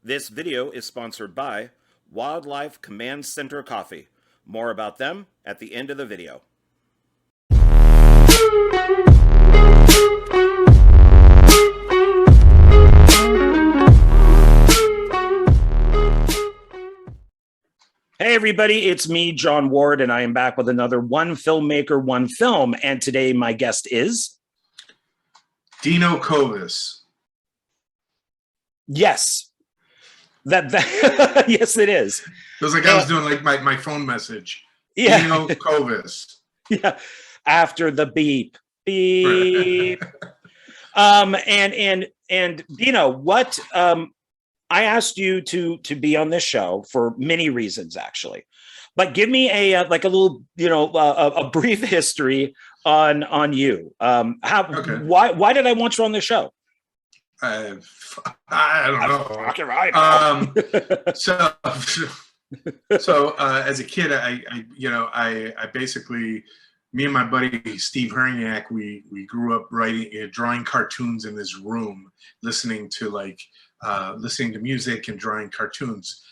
This video is sponsored by Wildlife Command Center Coffee. More about them at the end of the video. Hey everybody, it's me, John Ward, and I am back with another One Filmmaker, One Film. And today my guest is... Dino Kovas. Yes. That yes, it is. Feels like I was doing like my phone message. Yeah. Dino Kovas. Yeah. After the beep. Beep. And Dino, what I asked you to be on this show for many reasons, actually. But give me a little, a brief history on you. Why did I want you on the show? I don't know. Fucking right. So as a kid, I basically, me and my buddy Steve Herniak, we grew up drawing cartoons in this room, listening to music and drawing cartoons.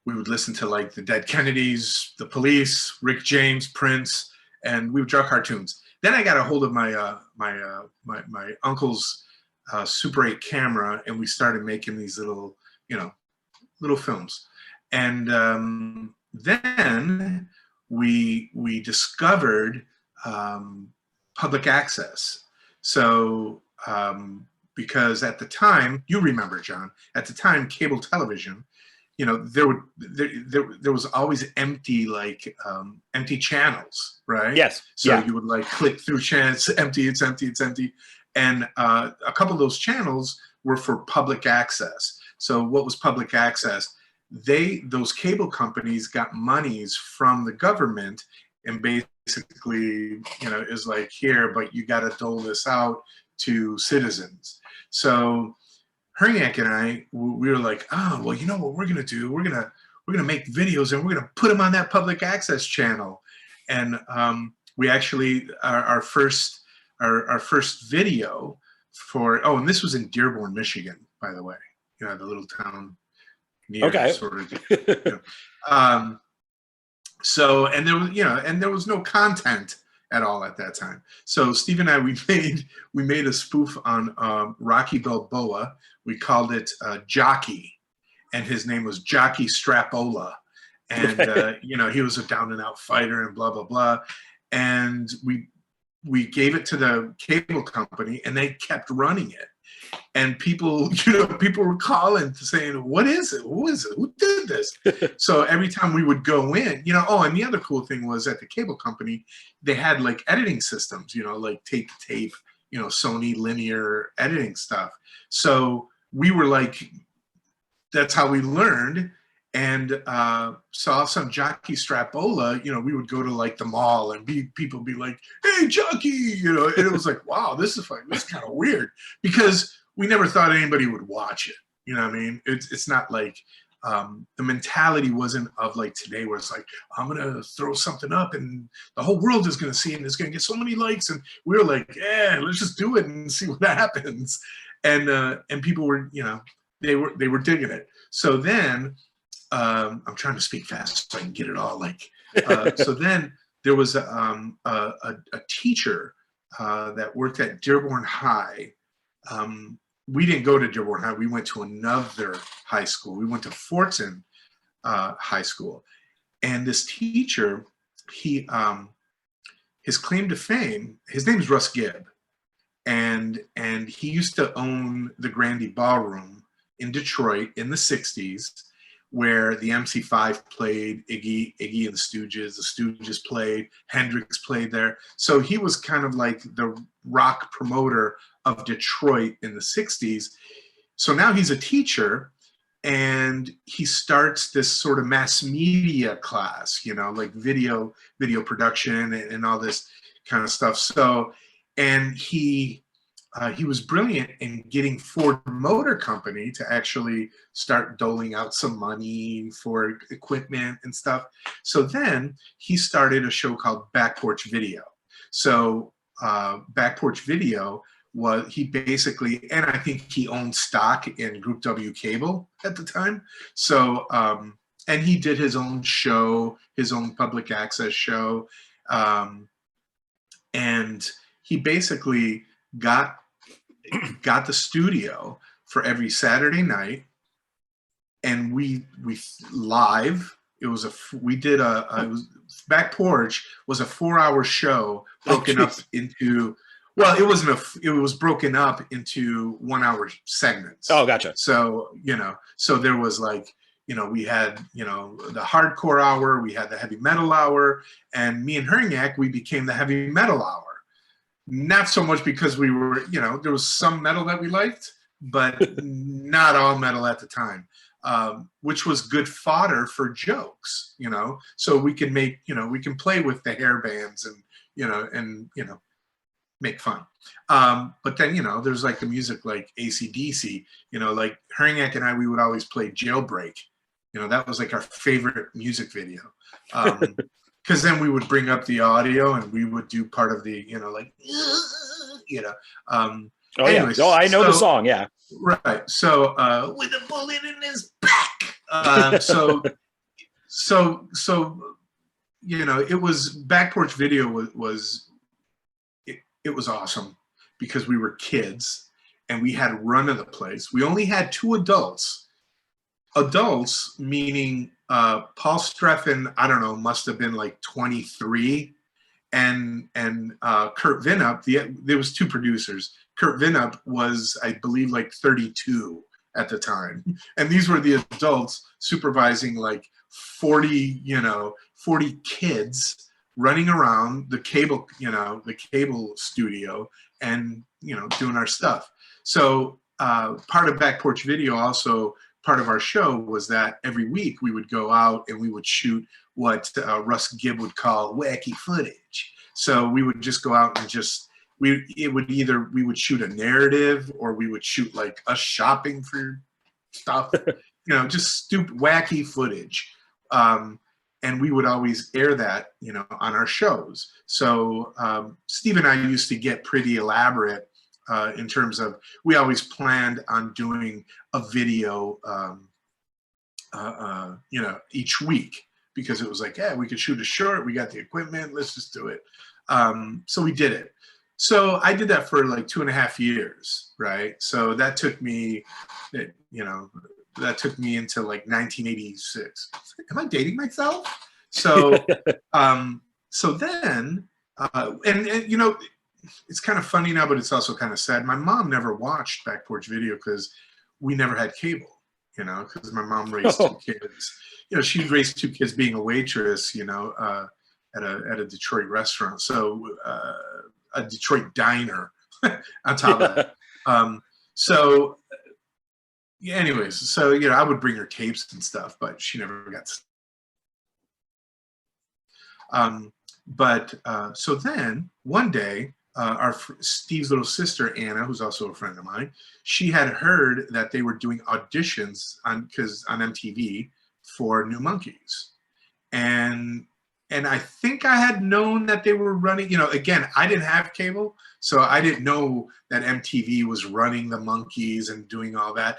We would listen to like the Dead Kennedys, the Police, Rick James, Prince, and we would draw cartoons. Then I got a hold of my my uncle's Super 8 camera, and we started making these little films. And then we discovered public access. So because at the time, you remember, John, at the time, cable television, there was always empty channels, right? Yes. So yeah. You would like click through channels, it's empty. And a couple of those channels were for public access. So what was public access? Those cable companies got monies from the government and basically, is like, here, but you got to dole this out to citizens. So Herniak and I, we were like, oh, well, you know what we're going to do? We're going to make videos and we're going to put them on that public access channel. And we actually, our first video and this was in Dearborn, Michigan, by the way, the little town near. Okay. Sort of. So, and there was no content at all at that time. So Steve and I, we made a spoof on Rocky Balboa. We called it Jockey, and his name was Jockey Strapola. And, he was a down and out fighter and blah, blah, blah. And we gave it to the cable company and they kept running it. And people were calling saying, what is it? Who is it? Who did this? So every time we would go in, and the other cool thing was at the cable company, they had like editing systems, like tape to tape, Sony linear editing stuff. So we were like, that's how we learned. And saw some Jockey Strapola, we would go to like the mall and people be like, hey, Jockey, and it was like, wow, this is kind of weird, because we never thought anybody would watch it. You know what I mean? It's not like the mentality wasn't of like today where it's like, I'm going to throw something up and the whole world is going to see it and it's going to get so many likes. And we were like, yeah, let's just do it and see what happens. And people were, they were digging it. So then, I'm trying to speak fast so I can get it all. So then there was a teacher that worked at Dearborn High. We didn't go to Dearborn High. We went to another high school. We went to Fortson High School. And this teacher, his claim to fame, his name is Russ Gibb. And he used to own the Grandy Ballroom in Detroit in the 60s. Where the MC5 played, Iggy and the Stooges played, Hendrix played there. So he was kind of like the rock promoter of Detroit in the 60s. So now he's a teacher and he starts this sort of mass media class, like video production and all this kind of stuff. So, and he was brilliant in getting Ford Motor Company to actually start doling out some money for equipment and stuff. So then he started a show called Back Porch Video. So Back Porch Video was he basically, and I think he owned stock in Group W Cable at the time. So, and he did his own show, his own public access show. And he basically got the studio for every Saturday night. And we live, it was it was Back Porch was a 4-hour show broken up into, well, it was broken up into 1-hour segments. Oh, gotcha. So, so there was like, we had, the hardcore hour, we had the heavy metal hour, and me and Herniak, we became the heavy metal hour. Not so much because we were, there was some metal that we liked, but not all metal at the time. Which was good fodder for jokes, so we can make, we can play with the hair bands and make fun. But then, there's like the music like AC/DC, like Herniak and I, we would always play Jailbreak. That was like our favorite music video. Because then we would bring up the audio and we would do part of the, like, Oh, anyways, yeah. Oh, I know the song. Yeah. Right. So, with a bullet in his back. It was Back Porch Video was awesome because we were kids and we had run of the place. We only had 2 adults. Adults meaning Paul Streffen, I don't know, must have been like 23, and Kurt Vinup. There was 2 producers. Kurt Vinup was, I believe, like 32 at the time. And these were the adults supervising like 40 kids running around the cable, the cable studio and, doing our stuff. So part of Back Porch Video, also part of our show, was that every week we would go out and we would shoot what Russ Gibb would call wacky footage. So we would just go out and we would shoot a narrative, or we would shoot like us shopping for stuff, just stupid, wacky footage. And we would always air that, on our shows. So Steve and I used to get pretty elaborate in terms of, we always planned on doing a video, each week, because it was like, yeah, we could shoot a short, we got the equipment, let's just do it. So we did it. So I did that for like 2.5 years, right? So that took me, into like 1986. Am I dating myself? So, so then, it's kind of funny now, but it's also kind of sad. My mom never watched Back Porch Video because we never had cable, because my mom raised 2 kids. She raised 2 kids being a waitress, at a Detroit restaurant. So, a Detroit diner on top of that. Anyways, so, I would bring her tapes and stuff, but she never got so then one day, Steve's little sister, Anna, who's also a friend of mine, she had heard that they were doing auditions on MTV for New Monkeys. And I think I had known that they were running, again, I didn't have cable, so I didn't know that MTV was running the Monkeys and doing all that.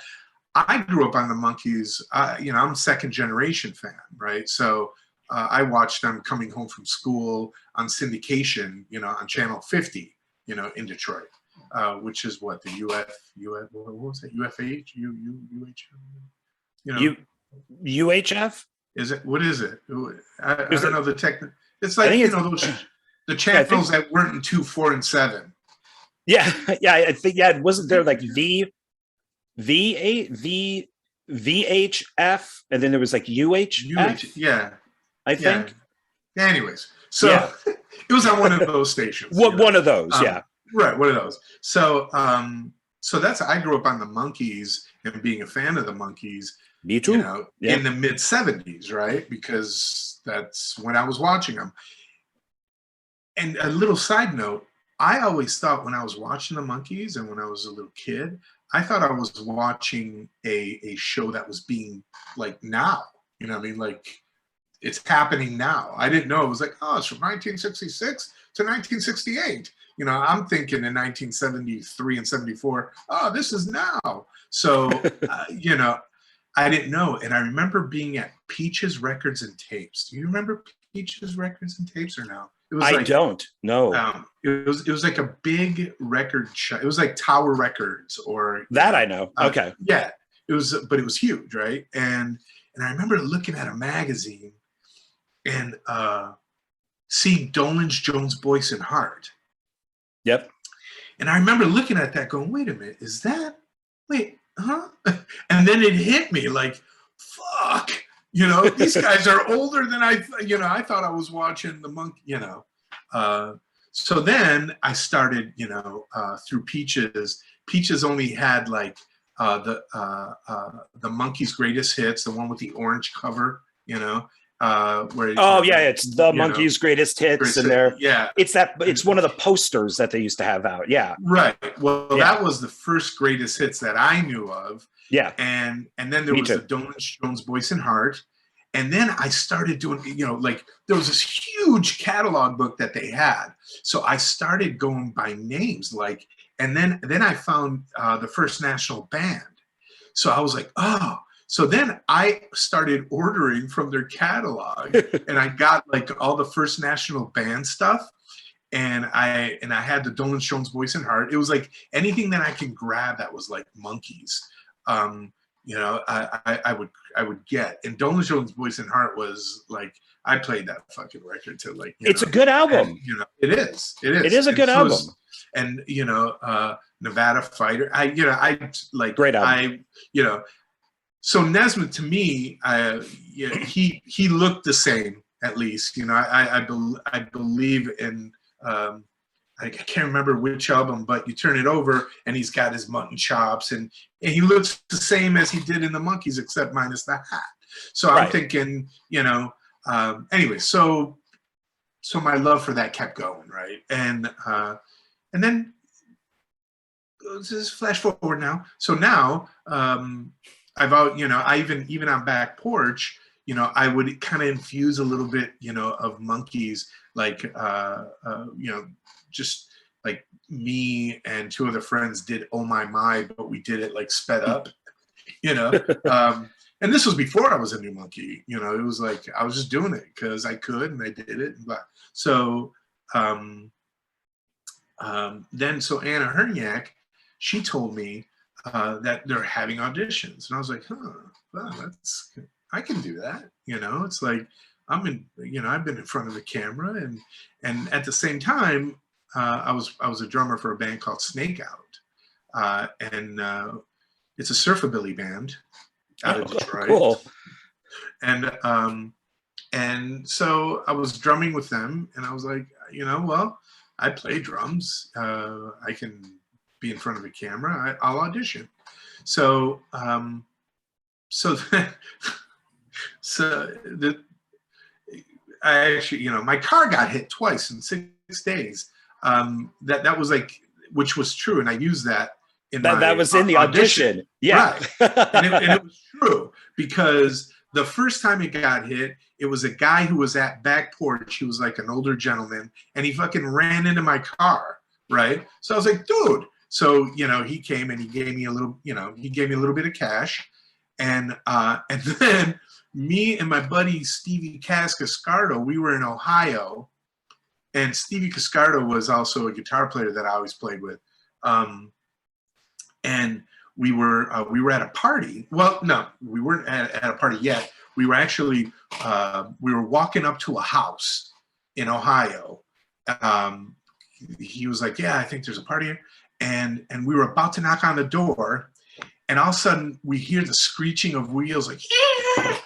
I grew up on the Monkeys. I'm a 2nd generation fan, right? So I watched them coming home from school on syndication, on Channel 50, in Detroit, which is what the what was it? UFH? UHF? Is it? What is it? I don't know the tech. It's like, the channels that weren't in 2, 4, and 7. Yeah, yeah. I think, wasn't there like VHF, and then there was like UHF? Yeah. I think. Yeah. Anyways, so it was on one of those stations. One of those, yeah. Right, one of those. So, so that's, I grew up on the Monkeys and being a fan of the Monkeys. Me too. In the mid 70s, right? Because that's when I was watching them. And a little side note, I always thought when I was watching the Monkeys and when I was a little kid, I thought I was watching a show that was being like now, like it's happening now. I didn't know. It was like, oh, it's from 1966 to 1968. You know, I'm thinking in 1973 and 74, oh, this is now. So, you know, I didn't know. And I remember being at Peaches Records and Tapes. Do you remember Peaches Records and Tapes or no? It was I don't know. It was like a big record shop. It was like Tower Records or that I know. Okay. Yeah. It was, but it was huge, right? And I remember looking at a magazine and seeing Dolenz Jones, Boyce and Hart. Yep. And I remember looking at that going, wait a minute, is that, wait, huh? And then it hit me like, fuck, you know, these guys are older than I thought I was watching the Monkey, you know. So then I started, you know, through Peaches. Peaches only had like the Monkey's Greatest Hits, the one with the orange cover, you know. Where it's the Monkey's Greatest Hits, and it's one of the posters that they used to have out. Yeah, right. Well, that was the first Greatest Hits that I knew of. Yeah, and then there was the Dolenz Jones, Boyce and Hart, and then I started doing, you know, like there was this huge catalog book that they had, so I started going by names, like, and then I found the First National Band, so I was like, oh. So then I started ordering from their catalog, and I got like all the First National Band stuff, and I had the Dolenz Jones, Boyce and Hart. It was like anything that I can grab that was like Monkeys, you know, I would get. And Dolenz Jones, Boyce and Hart was like, I played that fucking record to like. It's a good album. And, you know, it is. It is a good album. And you know, Nevada Fighter. I like great album. You know. So Nesmith, to me, he looked the same, at least. You know, I believe in, I can't remember which album, but you turn it over and he's got his mutton chops and he looks the same as he did in the Monkeys, except minus the hat. So I'm thinking, you know, anyway, so my love for that kept going, right? And then just flash forward now. So now, you know, I even on Back Porch, you know, I would kind of infuse a little bit, you know, of Monkeys, like, you know, just like me and two other friends did Oh My, but we did it like sped up, you know. And this was before I was a New Monkey, you know. It was like I was just doing it because I could and I did it. So then, so Anna Herniak, she told me that they're having auditions, and I was like, well, I can do that, you know. It's like I've been in front of the camera, and at the same time, I was a drummer for a band called Snake Out, and it's a surfabilly band out of Detroit. Cool. And so I was drumming with them, and I was like, you know, well, I play drums, I can be in front of a camera, I'll audition. So I actually, you know, my car got hit twice in 6 days. That was like, which was true, and I used that in that was in the audition. Yeah, right. and it was true, because the first time it got hit, it was a guy who was at Back Porch. He was like an older gentleman, and he fucking ran into my car, right? So I was like, dude. So, you know, he came and he gave me a little, you know, bit of cash, and then me and my buddy Stevie Cascardo, we were in Ohio, and Stevie Cascardo was also a guitar player that I always played with, and we were at a party. Well, no, we weren't at a party yet. We were actually we were walking up to a house in Ohio. He was like, "Yeah, I think there's a party here." And we were about to knock on the door, and all of a sudden we hear the screeching of wheels, like, yeah!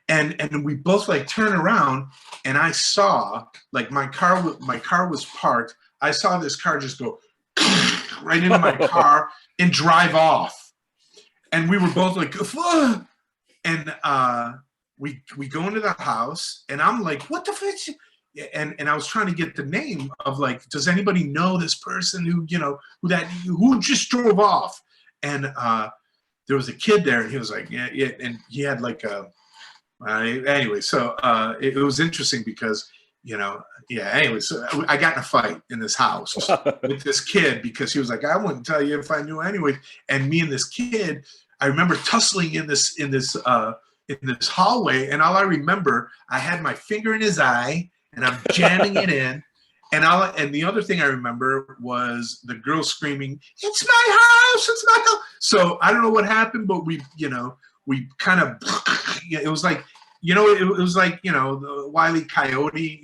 and we both like turn around, and I saw, like, my car was parked. I saw this car just go right into my car and drive off, and we were both like, ugh! And we go into the house, and I'm like, what the fuck? And I was trying to get the name of, like, does anybody know this person who, you know, who just drove off? And there was a kid there, and he was like, yeah, and he had like Anyway, so it was interesting because, yeah, anyway, so I got in a fight in this house with this kid because he was like, I wouldn't tell you if I knew anyway. And me and this kid, I remember tussling in this hallway, and all I remember, I had my finger in his eye and I'm jamming it in. And the other thing I remember was the girl screaming, "It's my house! It's my house!" So I don't know what happened, but we kind of, it was like, it was like, the Wile E. Coyote,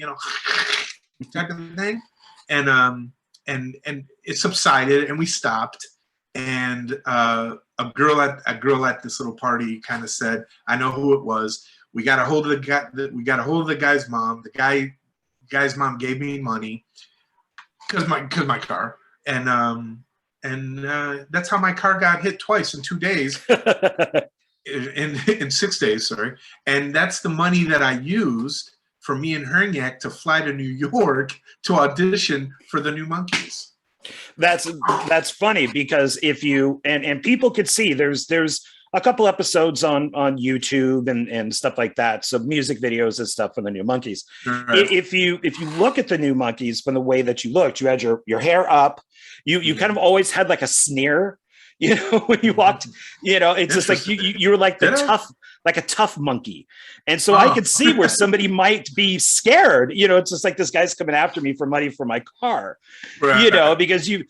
type of thing. And it subsided and we stopped. And a girl at this little party kind of said, "I know who it was. We got a hold of the guy. We got a hold of the guy's mom. The guy's mom gave me money because my car, and that's how my car got hit twice in 2 days." In 6 days, sorry. And that's the money that I used for me and Herniak to fly to New York to audition for the New Monkeys. That's funny because if you and people could see there's a couple episodes on YouTube and stuff like that, so music videos and stuff for the New Monkeys. Right. If you look at the New Monkeys from the way that you looked, you had your hair up, you kind of always had like a sneer. When you walked, it's just like you were like a tough monkey. And so I could see where somebody might be scared. It's just like, this guy's coming after me for money for my car, right. Because you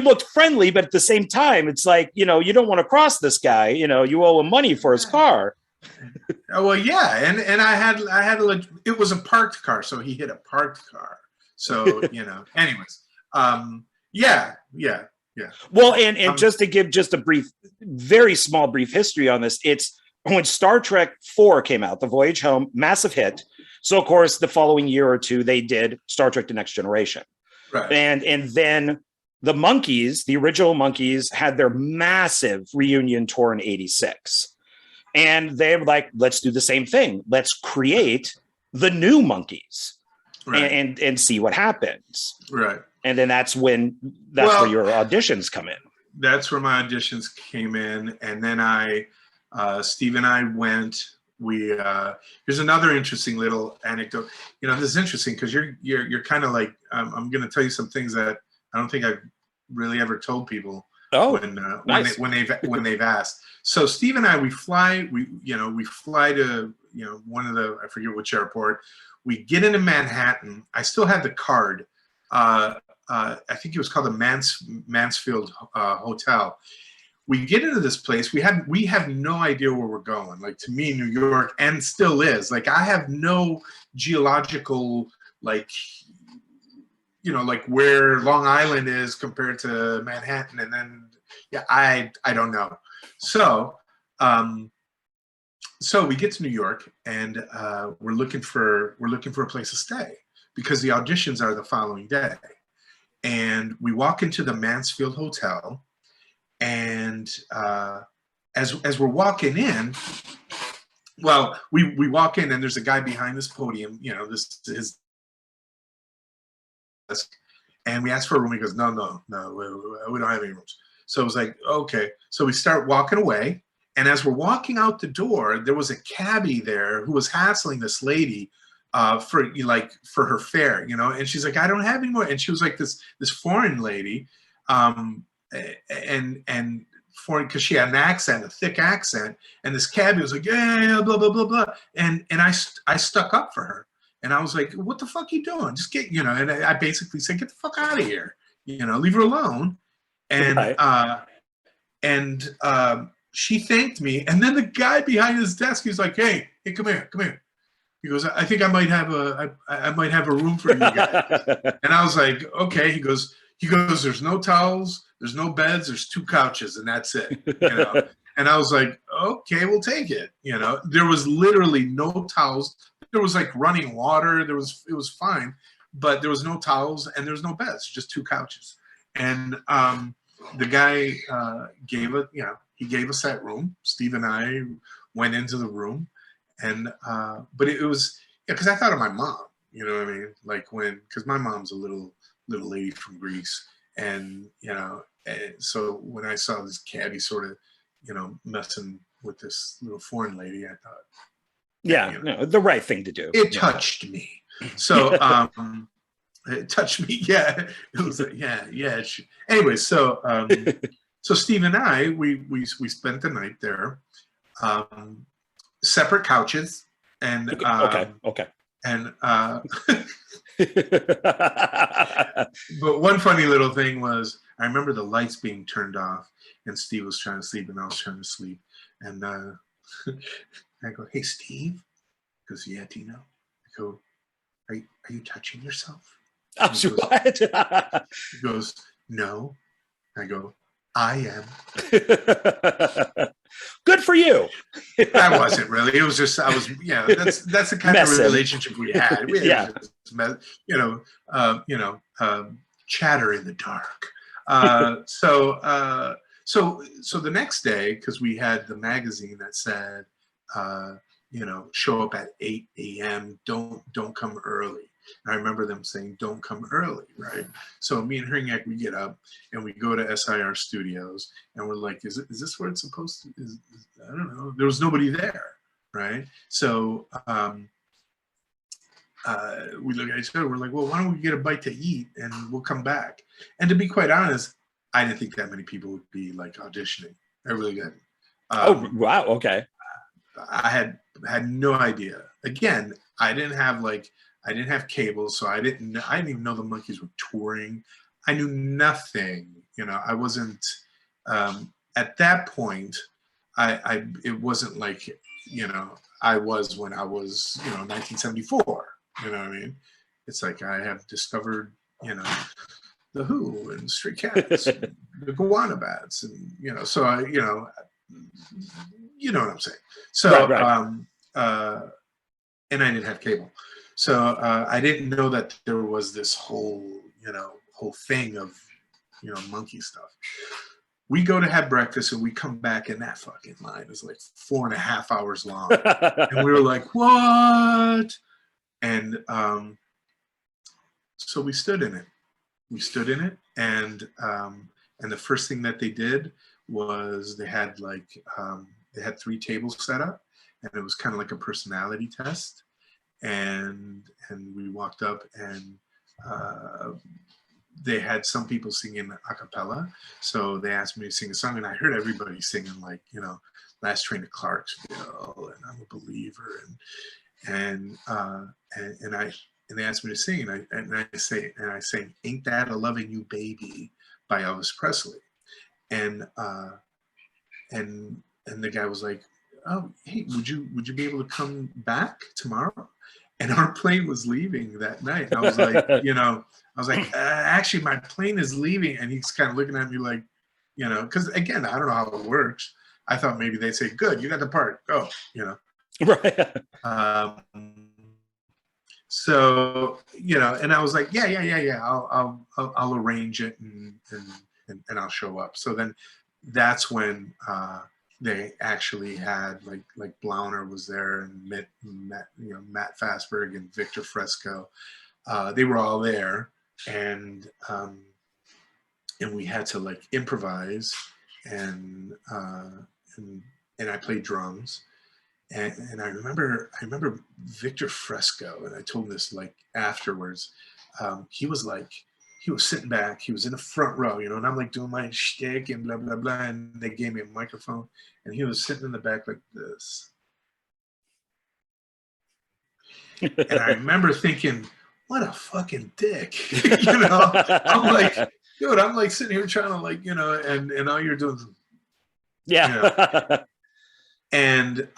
looked friendly, but at the same time, it's like, you don't want to cross this guy, you owe him money for his car. Well, yeah. And I had it was a parked car. So he hit a parked car. So, anyways, yeah. Yeah. Well, and just to give just a very small history on this, it's when Star Trek 4 came out, The Voyage Home, massive hit. So, of course, the following year or two, they did Star Trek The Next Generation. Right. And then the Monkees, the original Monkees, had their massive reunion tour in '86. And they were like, let's do the same thing. Let's create the New Monkees, right. and see what happens. Right. And then that's where your auditions come in. That's where my auditions came in. And then Steve and I went, here's another interesting little anecdote. This is interesting because you're kind of like, I'm going to tell you some things that I don't think I've really ever told people nice. when they've asked. So Steve and I, we fly to, one of the, I forget which airport. We get into Manhattan. I still have the card. I think it was called the Mansfield Hotel. We get into this place. We have no idea where we're going. Like, to me, New York, and still is. Like, I have no geological, like where Long Island is compared to Manhattan. And then, yeah, I don't know. So, so we get to New York, and we're looking for a place to stay because the auditions are the following day. And we walk into the Mansfield Hotel, and as we're walking in, well, we walk in, and there's a guy behind this podium, this his desk, and we ask for a room. He goes, no, we don't have any rooms. So it was like, okay. So we start walking away, and as we're walking out the door, there was a cabbie there who was hassling this lady for her fare, and she's like, I don't have any more. And she was like this foreign lady, and foreign, because she had an accent, a thick accent, and this cabbie was like, yeah, blah blah blah blah, and I stuck up for her, and I was like, what the fuck are you doing? Just get, and I basically said, get the fuck out of here, leave her alone, and right. She thanked me, and then the guy behind his desk, he's like, hey, come here. He goes, I think I might have a room for you guys. And I was like, okay. He goes, there's no towels, there's no beds, there's 2 couches, and that's it. And I was like, okay, we'll take it. There was literally no towels. There was like running water. It was fine, but there was no towels and there was no beds, just 2 couches. And the guy gave us that room. Steve and I went into the room. And but it was, because I thought of my mom, you know what I mean? Like, because my mom's a little lady from Greece, and and so when I saw this cabbie sort of, messing with this little foreign lady, I thought, Yeah, no, the right thing to do. It touched me. So it touched me. Yeah, it was like, yeah. Anyway, so so Steve and I, we spent the night there, separate couches, and okay. And but one funny little thing was, I remember the lights being turned off, and Steve was trying to sleep, and I was trying to sleep, and I go, "Hey, Steve," he goes, "Yeah, Dino." I go, "Are you touching yourself?" He goes, what? He goes, "No." I go, "I am." Good for you. I wasn't really. It was just that's the kind of relationship we had. We had chatter in the dark. So the next day, because we had the magazine that said, show up at 8 a.m. Don't come early. And I remember them saying, "Don't come early," right? So me and Hringek, we get up and we go to SIR Studios, and we're like, "Is this where it's supposed to?" I don't know. There was nobody there, right? So we look at each other. We're like, "Well, why don't we get a bite to eat and we'll come back?" And to be quite honest, I didn't think that many people would be like auditioning. I really didn't. Oh wow! Okay. I had no idea. Again, I didn't have cable, so I didn't even know the Monkees were touring. I knew nothing. I wasn't at that point. It wasn't like I was when I was 1974. You know what I mean? It's like I have discovered the Who and Stray Cats, and the Gowanna Bats, and so I you know what I'm saying. So right. And I didn't have cable. So I didn't know that there was this whole thing of, monkey stuff. We go to have breakfast and we come back, and that fucking line is like 4.5 hours long. And we were like, what? And so we stood in it. And the first thing that they did was they had 3 tables set up, and it was kind of like a personality test. And we walked up, and they had some people singing a cappella. So they asked me to sing a song, and I heard everybody singing Last Train to Clarksville and I'm a Believer, and they asked me to sing, and I sang Ain't That a Loving You Baby by Elvis Presley. And the guy was like, "Oh, hey, would you be able to come back tomorrow?" And our plane was leaving that night. And I was like, actually, my plane is leaving. And he's kind of looking at me like, because again, I don't know how it works. I thought maybe they'd say, "Good, you got the part, go," Right. So, and I was like, yeah, I'll arrange it and I'll show up. So then that's when they actually had like Blauner was there, and Matt Fassberg and Victor Fresco. They were all there, and we had to improvise, and I played drums. And I remember Victor Fresco, and I told him this afterwards. He was sitting back, he was in the front row, and I'm doing my shtick and blah blah blah, and they gave me a microphone, and he was sitting in the back like this. And I remember thinking, what a fucking dick. I'm like, dude, I'm sitting here trying to and all you're doing is, and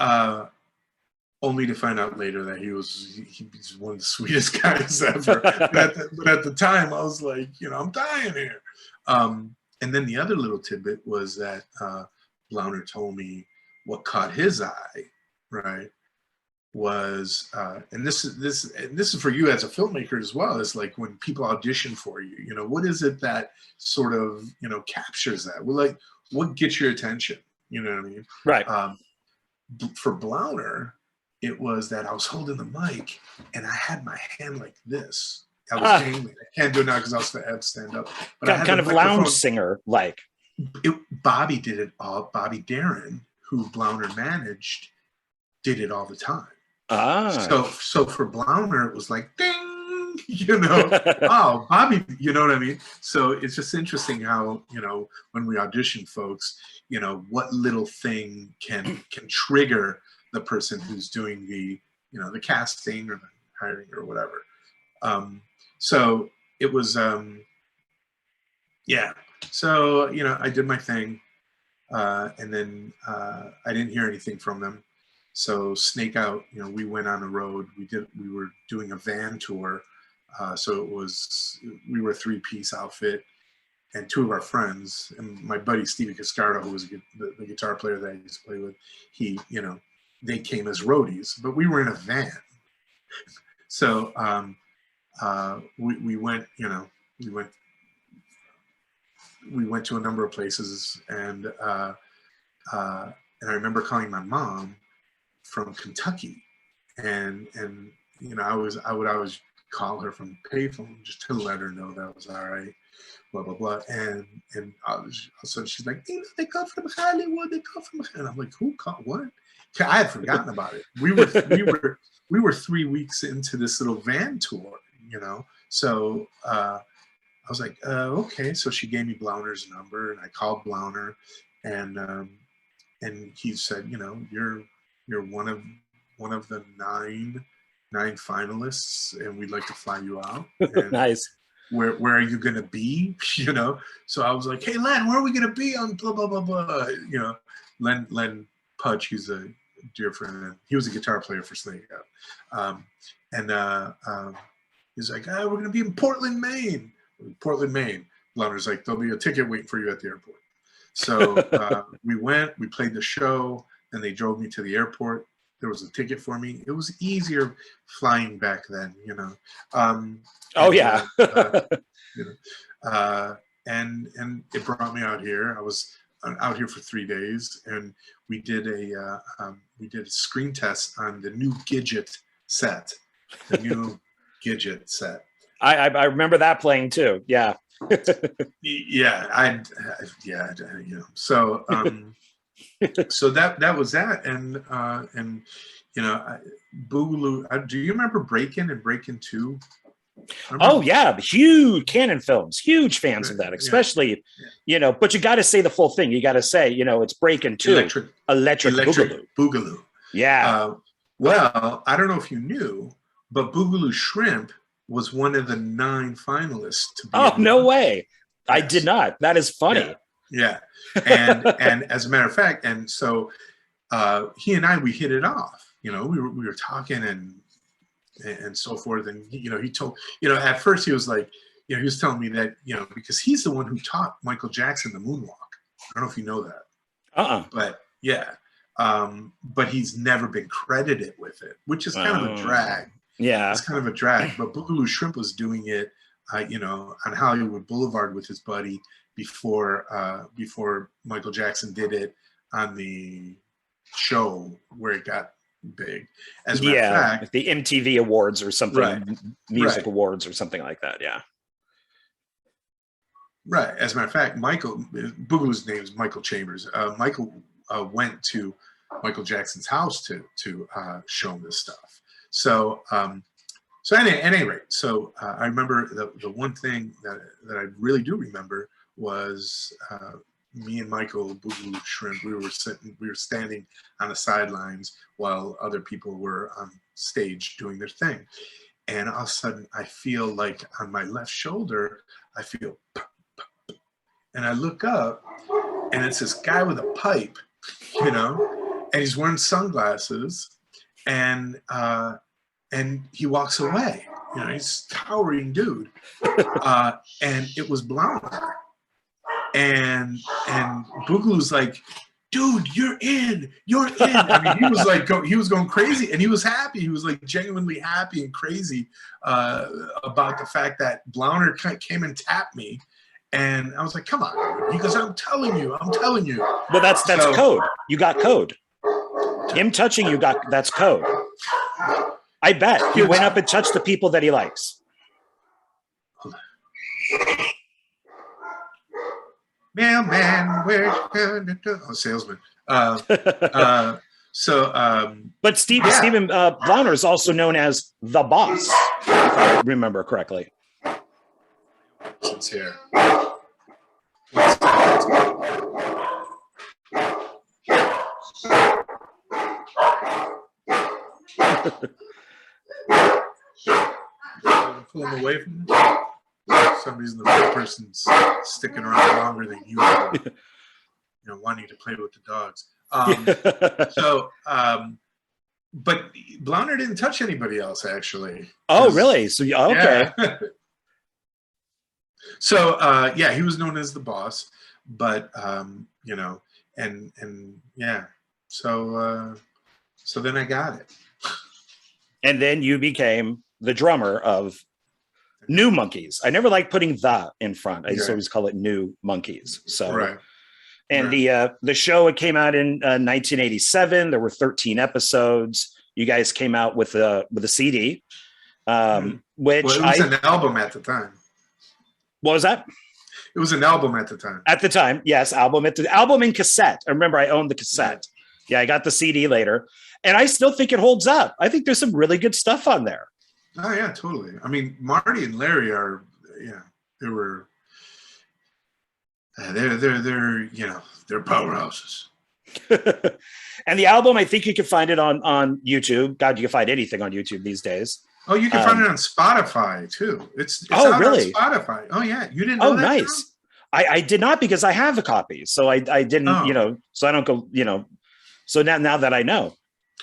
only to find out later that he's one of the sweetest guys ever. but at the time, I was like, I'm dying here. And then the other little tidbit was that Blauner told me what caught his eye, right, was, and this is for you as a filmmaker as well, is when people audition for you, what is it that sort of, captures that? Well, what gets your attention? You know what I mean? Right. For Blauner, it was that I was holding the mic and I had my hand like this. I was dangling. I can't do it now because I'll have to stand up. But I had kind of lounge singer like. Bobby did it all. Bobby Darin, who Blauner managed, did it all the time. So for Blauner, it was like, ding, oh, Bobby, you know what I mean? So it's just interesting how, when we audition folks, what little thing can trigger the person who's doing the, the casting or the hiring or whatever. So it was, yeah. So, I did my thing. And then I didn't hear anything from them. So Snake Out, we went on the road. We were doing a van tour. So we were a 3-piece outfit, and 2 of our friends, and my buddy Stevie Cascardo, who was the guitar player that I used to play with, they came as roadies, but we were in a van. So we went to a number of places, and I remember calling my mom from Kentucky, and I would always call her from the payphone just to let her know that was all right, blah blah blah, and all of a sudden she's like, they come from Hollywood, and I'm like, who called what? I had forgotten about it. We were 3 weeks into this little van tour, so I was like, okay. So she gave me Blauner's number, and I called Blauner, and he said, you're one of the nine finalists, and we'd like to fly you out. And nice. Where are you gonna be? So I was like, hey Len, where are we gonna be on blah blah blah blah? Len Pudge, he's a dear friend. He was a guitar player for Snake Out, he's like, we're gonna be in Portland, Maine. Blauner's like, there'll be a ticket waiting for you at the airport. So we went, we played the show, and they drove me to the airport. There was a ticket for me. It was easier flying back then, yeah. And it brought me out here. I was out here for 3 days, and we did a screen test on the new Gidget set. I remember that playing too. Yeah. Yeah, So so that was that, and Boogaloo. Do you remember Breakin' and Breakin' 2? Oh yeah, huge Canon Films, huge fans of that, especially But you got to say the full thing. You got to say it's Breakin' 2, Electric Boogaloo. Yeah. Well, I don't know if you knew, but Boogaloo Shrimp was one of the 9 finalists to be. Oh, no way. Yes. I did not. That is funny. Yeah. And as a matter of fact, and so he and we hit it off. We were talking and so forth. And he told, at first he was like, he was telling me that, because he's the one who taught Michael Jackson the moonwalk. I don't know if you know that. But yeah. But he's never been credited with it, which is kind of a drag. Yeah, it's kind of a drag. But Boogaloo Shrimp was doing it, on Hollywood Boulevard with his buddy before Michael Jackson did it on the show where it got big. As a matter of fact, the MTV Awards or something, music awards or something like that. Yeah. Right. As a matter of fact, Boogaloo's name is Michael Chambers. Michael went to Michael Jackson's house to show him this stuff. So, at any rate, I remember the one thing that I really do remember was me and Michael Boogaloo Shrimp. We were standing on the sidelines while other people were on stage doing their thing, and all of a sudden I feel like on my left shoulder, I feel, and I look up, and it's this guy with a pipe, and he's wearing sunglasses, and he walks away. He's a towering dude, and it was Blauner, and Boogaloo's like, dude, you're in. I mean, he was going crazy, and he was happy. He was like genuinely happy and crazy about the fact that Blauner came and tapped me. And I was like, come on. He goes, I'm telling you. Well, that's code. You got code. Him touching you that's code. I bet he went up and touched the people that he likes. Mailman, where's salesman? So, but Stephen Blauner is also known as the Boss, if I remember correctly. Since here. Pull him away from me. For some reason, the other person's sticking around longer than you are, wanting to play with the dogs. But Blauner didn't touch anybody else, actually. Oh, really? So, okay. Yeah. So, he was known as the Boss, but, and yeah. So then I got it. And then you became the drummer of New Monkeys. I never like putting "the" in front. I just always call it New Monkeys. So, right. And the show, it came out in 1987. There were 13 episodes. You guys came out with a CD, which it was an album at the time. What was that? It was an album at the time. At the time, yes, album and cassette. I remember I owned the cassette. Yeah, I got the CD later, and I still think it holds up. I think there's some really good stuff on there. Oh yeah, totally. I mean, Marty and Larry are, they were. They're powerhouses. And the album, I think you can find it on YouTube. God, you can find anything on YouTube these days. Oh, you can find it on Spotify too. It's out really on Spotify. Oh yeah, you didn't know that? Oh, nice. I did not, because I have a copy, so I didn't, so I don't go, so now that I know,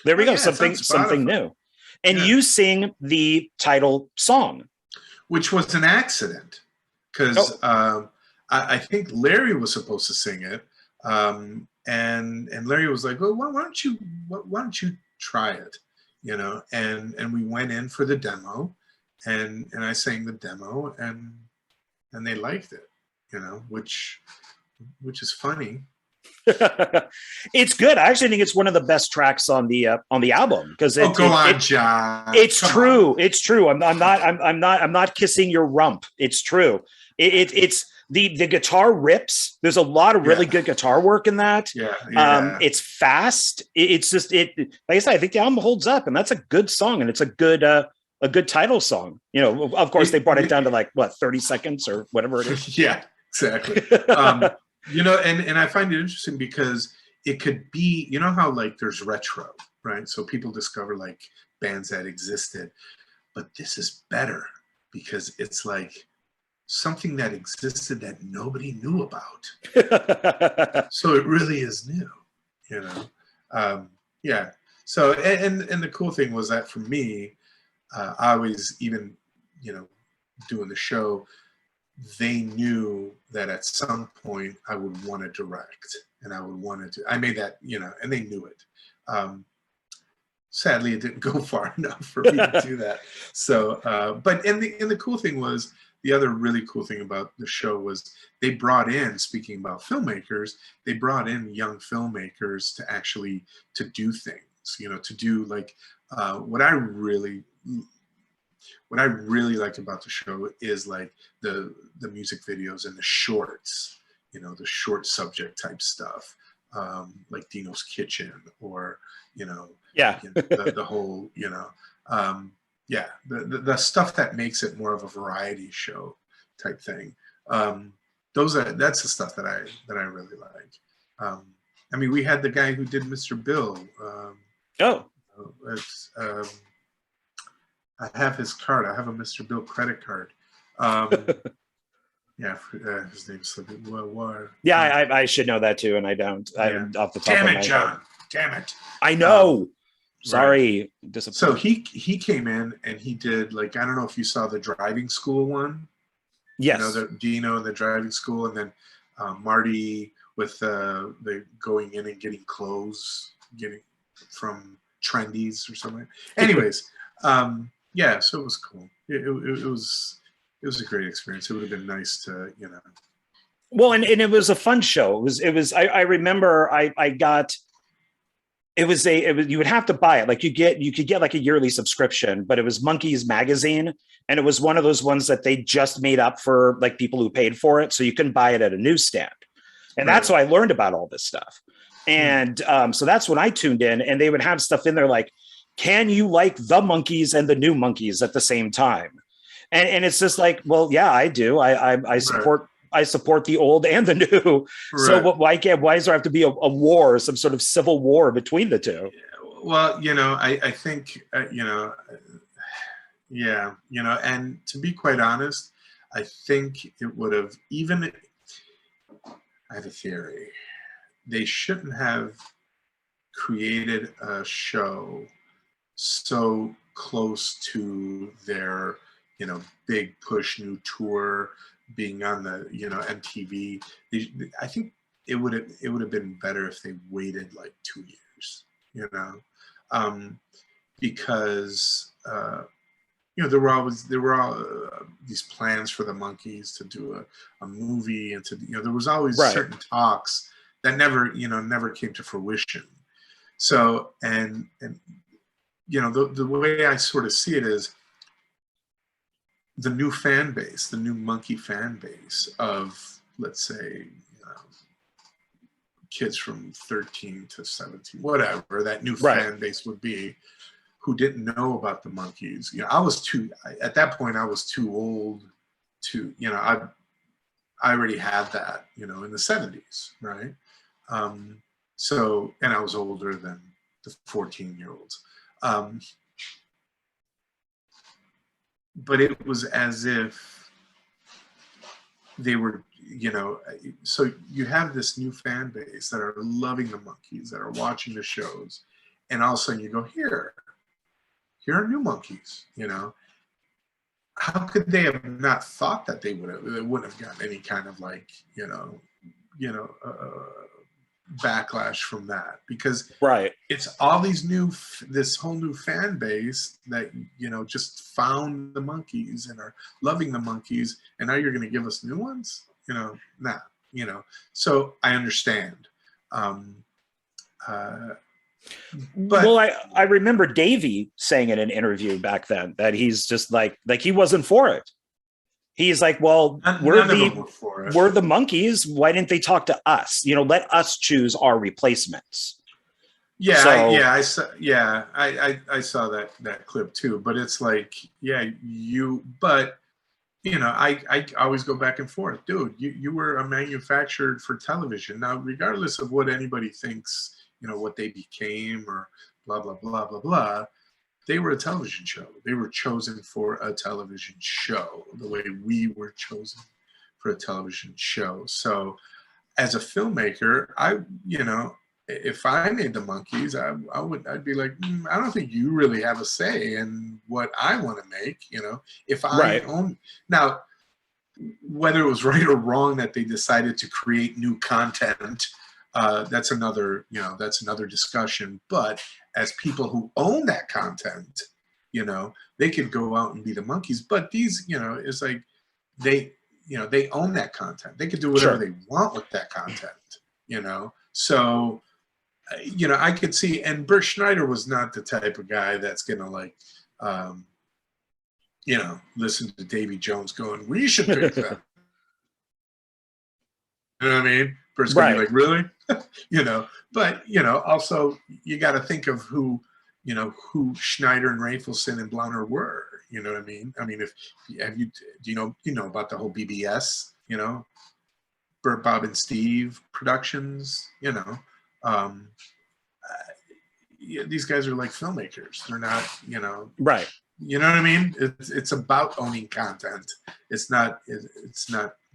there we go, something new. And you sing the title song, which was an accident, because I think Larry was supposed to sing it, and Larry was like, well, why don't you try it, and we went in for the demo, and I sang the demo, and they liked it, which is funny. It's good. I actually think it's one of the best tracks on the album, because John. It's true. It's true. I'm not kissing your rump. It's true. It's the guitar rips. There's a lot of really good guitar work in that. It's fast. It's just like I said, I think the album holds up, and that's a good song, and it's a good title song. Of course they brought it down to like 30 seconds or whatever it is. Yeah, exactly. And I find it interesting because it could be, how like there's retro, right? So people discover like bands that existed, but this is better because it's like something that existed that nobody knew about. So it really is new, yeah. So, and the cool thing was that for me, I was even, doing the show, they knew that at some point I would want to direct, and I made that, and they knew it. Sadly, it didn't go far enough for me to do that. So, but the cool thing was, the other really cool thing about the show was they brought in, speaking about filmmakers, they brought in young filmmakers to do things, to do like, what I really like about the show is like the music videos and the shorts, the short subject type stuff, like Dino's Kitchen, or, the whole, the stuff that makes it more of a variety show type thing. That's the stuff that I really like. I mean, we had the guy who did Mr. Bill. I have his card. I have a Mr. Bill credit card. His name's slipping. I should know that too, and I don't. I'm off the top of my head. John. Damn it. I know. Sorry. Right. So he came in and he did, like, I don't know if you saw the driving school one. Yes. The Dino and the driving school, and then Marty with the going in and getting clothes, getting from Trendies or something. Anyways, so it was cool. It was a great experience. It would have been nice to, Well, and it was a fun show. It was. I remember I got. It was you would have to buy it. Like you could get like a yearly subscription, but it was Monkeys magazine. And it was one of those ones that they just made up for like people who paid for it. So you couldn't buy it at a newsstand. And that's how I learned about all this stuff. And so that's when I tuned in, and they would have stuff in there like, can you like the Monkees and the New Monkees at the same time? And it's just like, well, yeah, I do. I support I support the old and the new. So why does there have to be a war, some sort of civil war between the two? Well, I think, and to be quite honest, I think it would have I have a theory. They shouldn't have created a show so close to their, big push new tour being on the, MTV. I think it would have been better if they waited like 2 years, because there were all these plans for the Monkees to do a movie, and there was always certain talks that never came to fruition. So and the way I sort of see it is the new fan base, the new Monkee fan base of, let's say, kids from 13 to 17, whatever that new fan base would be, who didn't know about the Monkees. At that point I was too old to, I already had that, in the 70s, right? So, and I was older than the 14-year-olds. But it was as if they were, so you have this new fan base that are loving the Monkees, that are watching the shows, and all of a sudden you go, here are new Monkees, How could they have not thought that they wouldn't have gotten any kind of like, backlash from that? Because it's all this whole new fan base that just found the Monkees and are loving the Monkees, and now you're going to give us new ones, so I understand. But, well, I remember Davey saying in an interview back then that he's just like he wasn't for it. He's like, well, we're the Monkees. Why didn't they talk to us? Let us choose our replacements. Yeah, I saw that clip too. But it's like, I always go back and forth, dude. You were a manufactured for television. Now, regardless of what anybody thinks, what they became or blah blah blah blah blah. They were a television show. They were chosen for a television show, the way we were chosen for a television show. So as a filmmaker, if I made the Monkees, I'd be like, I don't think you really have a say in what I want to make, if I own. Now, whether it was right or wrong that they decided to create new content, that's another discussion. But as people who own that content, they could go out and be the Monkees. But these, it's like they own that content. They could do whatever they want with that content, So, I could see, and Bert Schneider was not the type of guy that's gonna like, listen to Davy Jones going, we should pick them. You know what I mean? Bert's gonna be like, really? But also you got to think of who Schneider and Rafelson and Blauner were. You know what I mean? I mean, do you know about the whole BBS? Bert, Bob, and Steve Productions. These guys are like filmmakers. They're not, right. You know what I mean? It's about owning content. It's not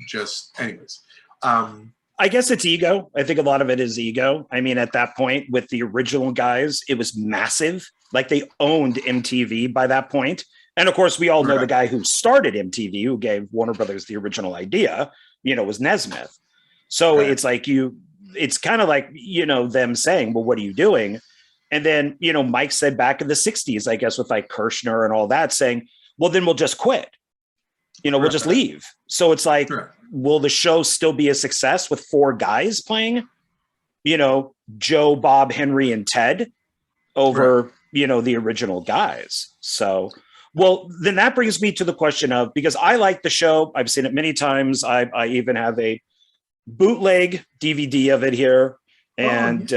just, anyways. I guess it's ego. I think a lot of it is ego. I mean, at that point with the original guys, it was massive. Like they owned MTV by that point. And of course, we all know the guy who started MTV, who gave Warner Brothers the original idea, was Nesmith. So it's like it's kind of like, them saying, well, what are you doing? And then, Mike said back in the 60s, I guess, with like Kirshner and all that, saying, well, then we'll just quit. We'll just leave. So it's like, will the show still be a success with 4 guys playing, Joe, Bob, Henry, and Ted over, the original guys? So, well, then that brings me to the question of, because I like the show, I've seen it many times. I even have a bootleg DVD of it here. and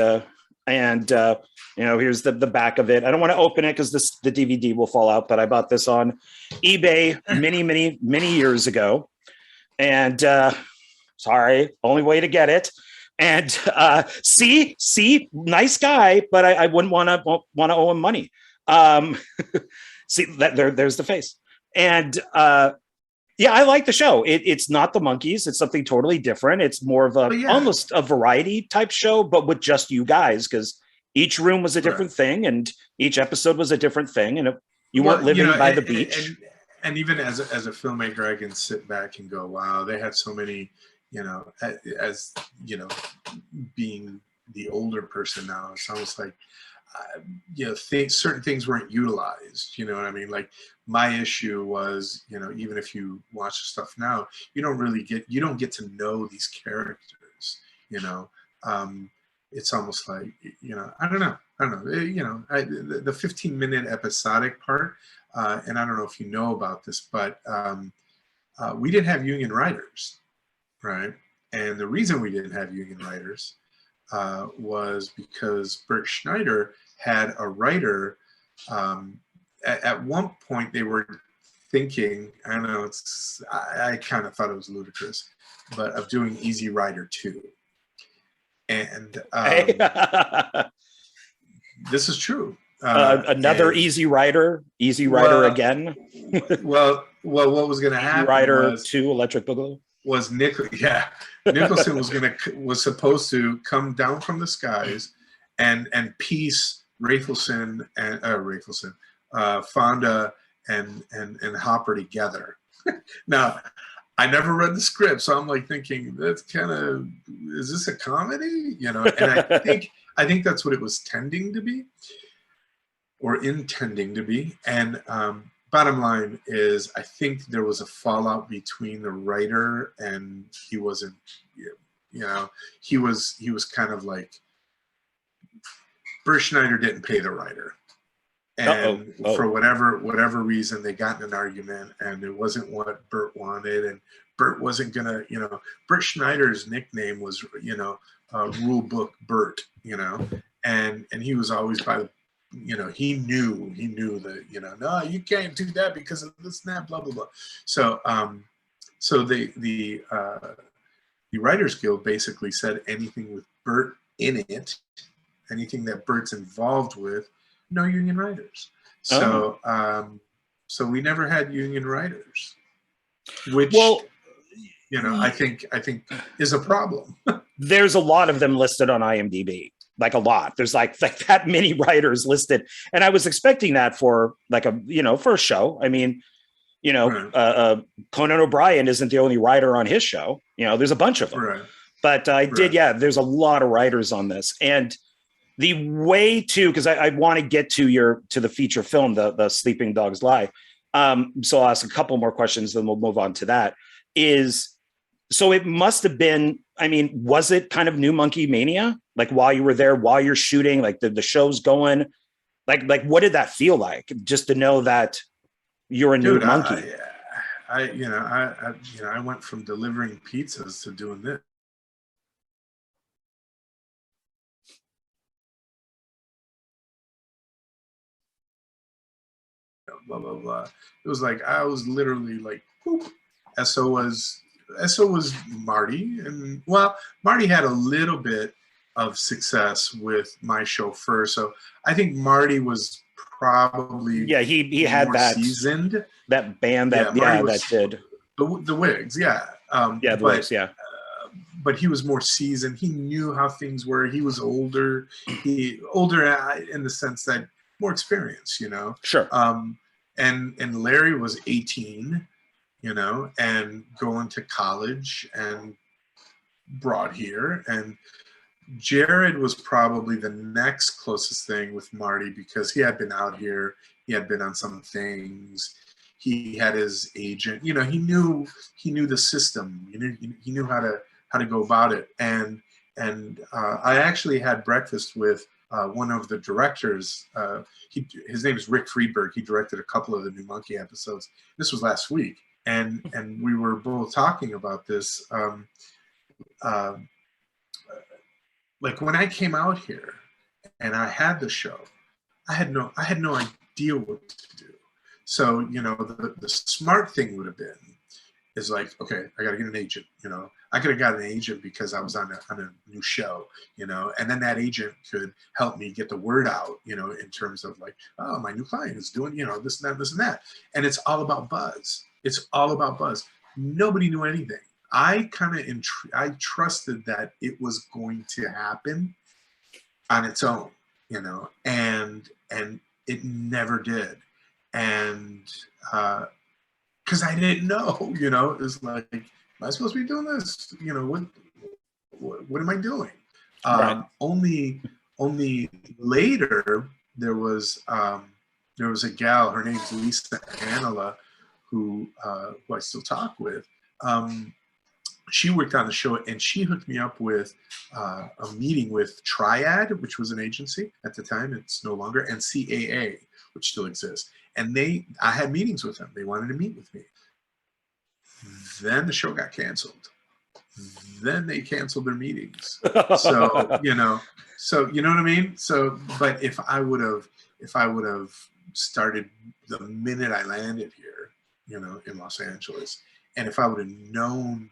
here's the back of it. I don't want to open it because the DVD will fall out, but I bought this on eBay many years ago, and sorry, only way to get it. And see, nice guy, but I wouldn't want to owe him money. See that there's the face, and yeah, I like the show. It's not the monkeys. It's something totally different. It's more of almost a variety type show, but with just you guys, because each room was a different thing, and each episode was a different thing, and you weren't living by the beach. And even as a filmmaker, I can sit back and go, wow, they had so many, as being the older person now, it's almost like, certain things weren't utilized. You know what I mean? Like my issue was, even if you watch the stuff now, you don't get to know these characters. It's almost like, I don't know. The 15-minute episodic part, and I don't know if you know about this, but we didn't have union writers, right? And the reason we didn't have union writers was because Bert Schneider had a writer. At one point, they were thinking, I don't know, I kind of thought it was ludicrous, but of doing Easy Rider 2. And this is true. Another Easy Rider again. well, what was going to happen? Rider 2, Electric Boogaloo. Nicholson was supposed to come down from the skies and piece Rafelson and Fonda and Hopper together. Now, I never read the script, so I'm like thinking, that's kind of, is this a comedy? And I think that's what it was tending to be, or intending to be. And bottom line is, I think there was a fallout between the writer, and he wasn't, he was kind of like, Bert Schneider didn't pay the writer. And for whatever reason, they got in an argument, and it wasn't what Bert wanted, and Bert wasn't gonna, Bert Schneider's nickname was, Rule Book Bert, and he was always by the, he knew that, no, you can't do that because of this and that, blah blah blah. So the Writers Guild basically said anything with Bert in it, anything that Bert's involved with, no union writers. So so we never had union writers, which I think is a problem. There's a lot of them listed on IMDb, like a lot. There's like that many writers listed, and I was expecting that for like for a show. I mean, Conan O'Brien isn't the only writer on his show. There's a bunch of them, right. But there's a lot of writers on this, and the way to, because I want to get to the feature film, the Sleeping Dogs Lie. So I'll ask a couple more questions, then we'll move on to that. So it must have been, I mean, was it kind of New Monkey Mania? Like while you were there, while you're shooting, like the show's going, like what did that feel like? Just to know that you're a new monkey. I went from delivering pizzas to doing this. Blah blah blah. It was like I was literally like, whoop. So was Marty, and Marty had a little bit of success with My Chauffeur, so I think Marty was probably he had that seasoned, that band that that did the Wigs, the Wigs, but he was more seasoned. He knew how things were. He was older. Older in the sense that more experience, Sure. And Larry was 18, and going to college and brought here. And Jared was probably the next closest thing with Marty because he had been out here. He had been on some things. He had his agent. He knew the system. He knew how to go about it. And I actually had breakfast with one of the directors. His name is Rick Friedberg. He directed a couple of the New Monkey episodes. This was last week, and we were both talking about this. like when I came out here and I had the show, I had no idea what to do. So, you know, the smart thing would have been is like, okay, I got to get an agent. You know, I could have got an agent because I was on a new show, you know, and then that agent could help me get the word out, you know, in terms of like, oh, my new client is doing, you know, this and that, this and that. And it's all about buzz. It's all about buzz. Nobody knew anything. I kind of I trusted that it was going to happen on its own, you know, and it never did. And because I didn't know, you know, it's like, am I supposed to be doing this? You know, what am I doing? Right. Only later there was a gal, her name's Lisa Anala, who I still talk with. She worked on the show, and she hooked me up with a meeting with Triad, which was an agency at the time. It's no longer, and CAA, which still exists. And I had meetings with them. They wanted to meet with me. Then the show got canceled. Then they canceled their meetings. So, you know what I mean? So, but if I would have started the minute I landed here, you know, in Los Angeles, and if I would have known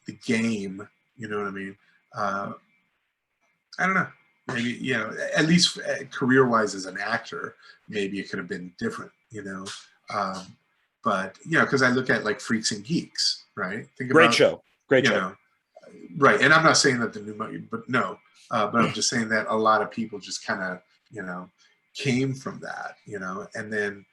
the game, you know what I mean? I don't know. Maybe, you know, at least career-wise as an actor, maybe it could have been different, you know. But, you know, because I look at like Freaks and Geeks, right? Think Great about, show. Great you show. know, right. And I'm not saying that the new money, but no. But I'm just saying that a lot of people just kind of, you know, came from that, you know. And then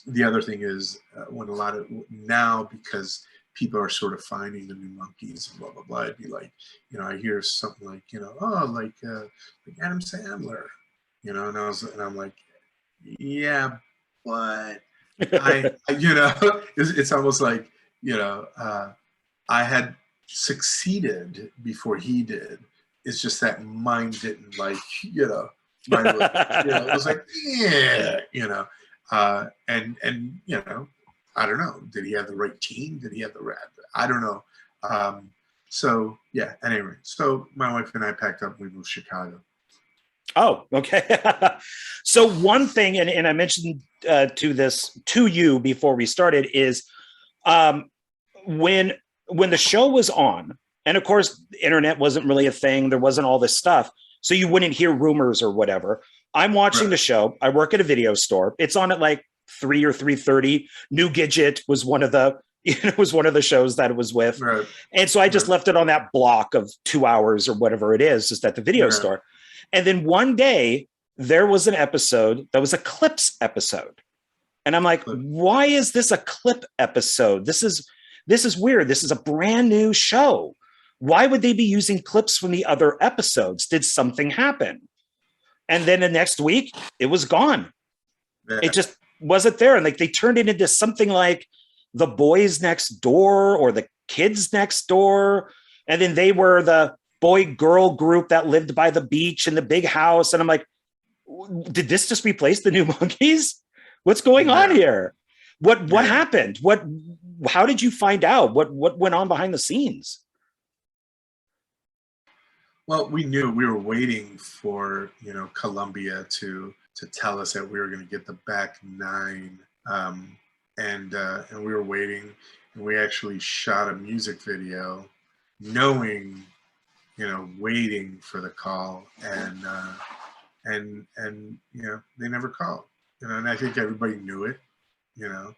the other thing is when a lot of now, because people are sort of finding the new monkeys and blah blah blah. It'd be like, you know, I hear something like, you know, oh, like Adam Sandler, you know, and I'm like, yeah, but I you know, it's almost like, you know, I had succeeded before he did. It's just that mine didn't, like, you know, mine was, you know, it was like, yeah, you know, and you know, I don't know. Did he have the right team? Did he have the right? I don't know. So yeah. Anyway, so my wife and I packed up. We moved to Chicago. Oh, okay. So one thing, and I mentioned to you before we started, is when the show was on, and of course, the internet wasn't really a thing. There wasn't all this stuff, so you wouldn't hear rumors or whatever. I'm watching the show. I work at a video store. It's on at like 3 or 3:30. New Gidget was one of the shows that it was with, Right. And so I just left it on that block of 2 hours or whatever it is, just at the video store. And then one day there was an episode that was a clips episode, and I'm like, why is this a clip episode? This is weird. This is a brand new show. Why would they be using clips from the other episodes? Did something happen? And then the next week it was gone. Yeah. It just wasn't there. And like they turned it into something like The Boys Next Door or The Kids Next Door. And then they were the boy-girl group that lived by the beach in the big house. And I'm like, did this just replace the New Monkeys? What's going on here? What happened? How did you find out? What went on behind the scenes? Well, we knew we were waiting for, you know, Columbia to tell us that we were going to get the back 9, and we were waiting, and we actually shot a music video, knowing, you know, waiting for the call, and you know, they never called, you know, and I think everybody knew it, you know.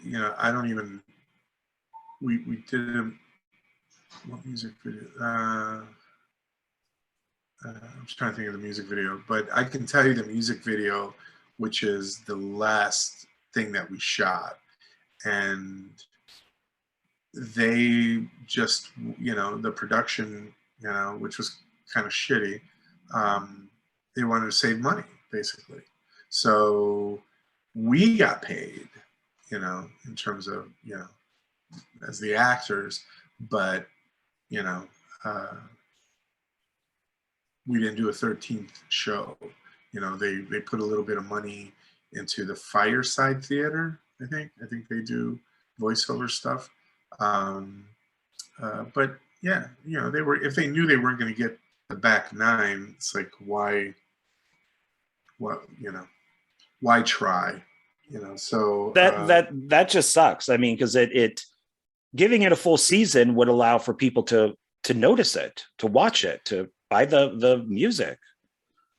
You know, I don't even. We did what music video? I'm just trying to think of the music video, but I can tell you the music video, which is the last thing that we shot, and they just, you know, the production, you know, which was kind of shitty. They wanted to save money, basically, so we got paid, you know, in terms of, you know, as the actors, but, you know, we didn't do a 13th show. You know, they put a little bit of money into the Fireside Theater. I think they do voiceover stuff. but yeah, they were, if they knew they weren't going to get the back nine, it's like, why try? So that just sucks. I mean, because it giving it a full season would allow for people to notice it, to watch it, to buy the music.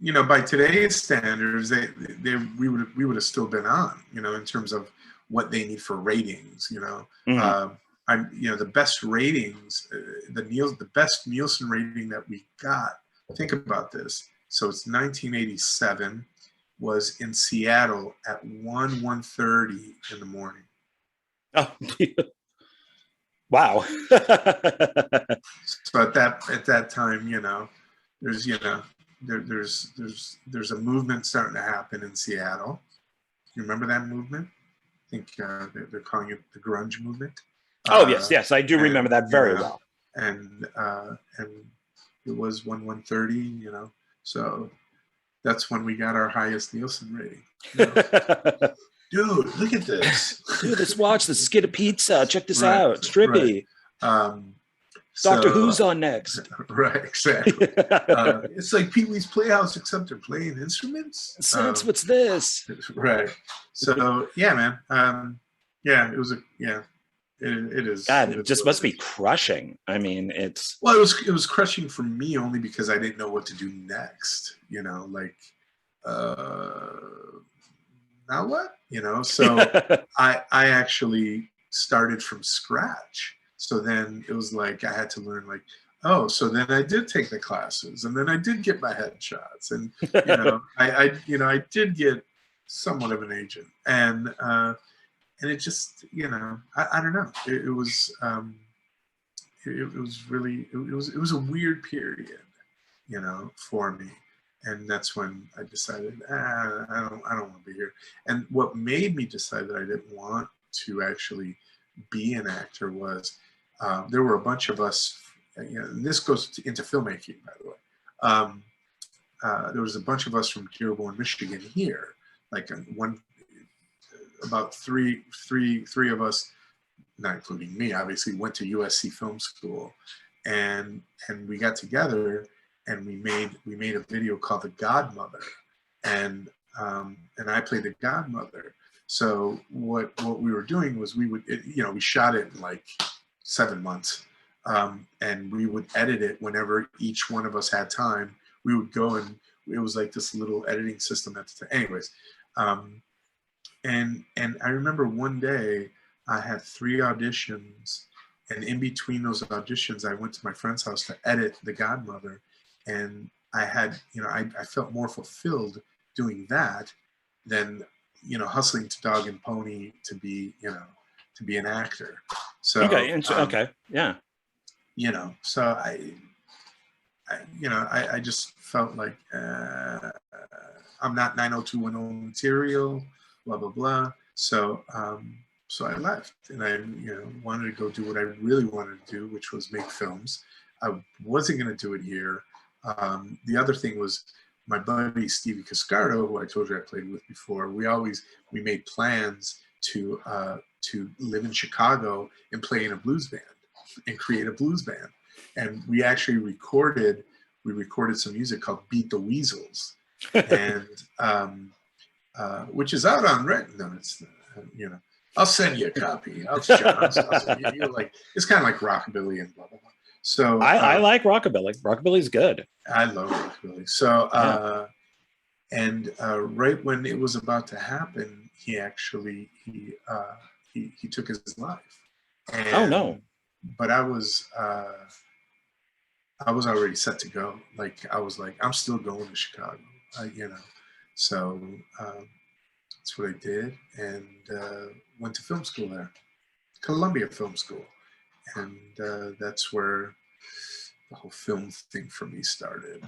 By today's standards, we would have still been on, in terms of what they need for ratings. Mm-hmm. The best ratings, the best Nielsen rating that we got. Think about this. So it's 1987, was in Seattle at 1:30 in the morning. Oh, wow. So at that time, there's a movement starting to happen in Seattle. You remember that movement? I think they're calling it the Grunge Movement. Oh yes, I do remember that very well. And it was 1:30, so that's when we got our highest Nielsen rating. Dude, look at this. Dude, let's watch this. Let's get a pizza. Check this out. It's trippy. Right. Doctor Who's on next. Right, exactly. It's like Pee-wee's Playhouse, except they're playing instruments. Sense, what's this? Right. So yeah, man. It was it is. God, it just must be crushing. I mean, it was crushing for me only because I didn't know what to do next. Now what? So I actually started from scratch. So then it was like I had to learn, like, oh, so then I did take the classes, and then I did get my headshots, and I did get somewhat of an agent, and it just, I don't know. It was really, it was a weird period, for me. And that's when I decided, I don't want to be here. And what made me decide that I didn't want to actually be an actor was there were a bunch of us, and this goes into filmmaking, by the way. There was a bunch of us from Dearborn, Michigan here, like about three of us, not including me, obviously, went to USC Film School, and we got together and we made a video called The Godmother, and I played the godmother. So what we were doing was we shot it in like 7 months, and we would edit it whenever each one of us had time. We would go, and it was like this little editing system at the time. Anyways, and I remember one day I had 3 auditions, and in between those auditions, I went to my friend's house to edit The Godmother, and I had, I felt more fulfilled doing that than, hustling to dog and pony to be an actor. So okay, yeah. So I just felt like I'm not 90210 material, blah blah blah. So I left, and I wanted to go do what I really wanted to do, which was make films. I wasn't going to do it here. The other thing was my buddy Stevie Cascardo, who I told you I played with before. We made plans to live in Chicago and play in a blues band and create a blues band. And we actually recorded some music called Beat the Weasels, and which is out on Red. No, it's I'll send you a copy. I'll send you, like, it's kind of like rockabilly and blah blah blah. So I like rockabilly. Rockabilly's good. I love rockabilly. So and right when it was about to happen, he took his life. And, oh no! But I was already set to go. Like, I was like, I'm still going to Chicago. So that's what I did, and went to film school there, Columbia Film School. And that's where the whole film thing for me started.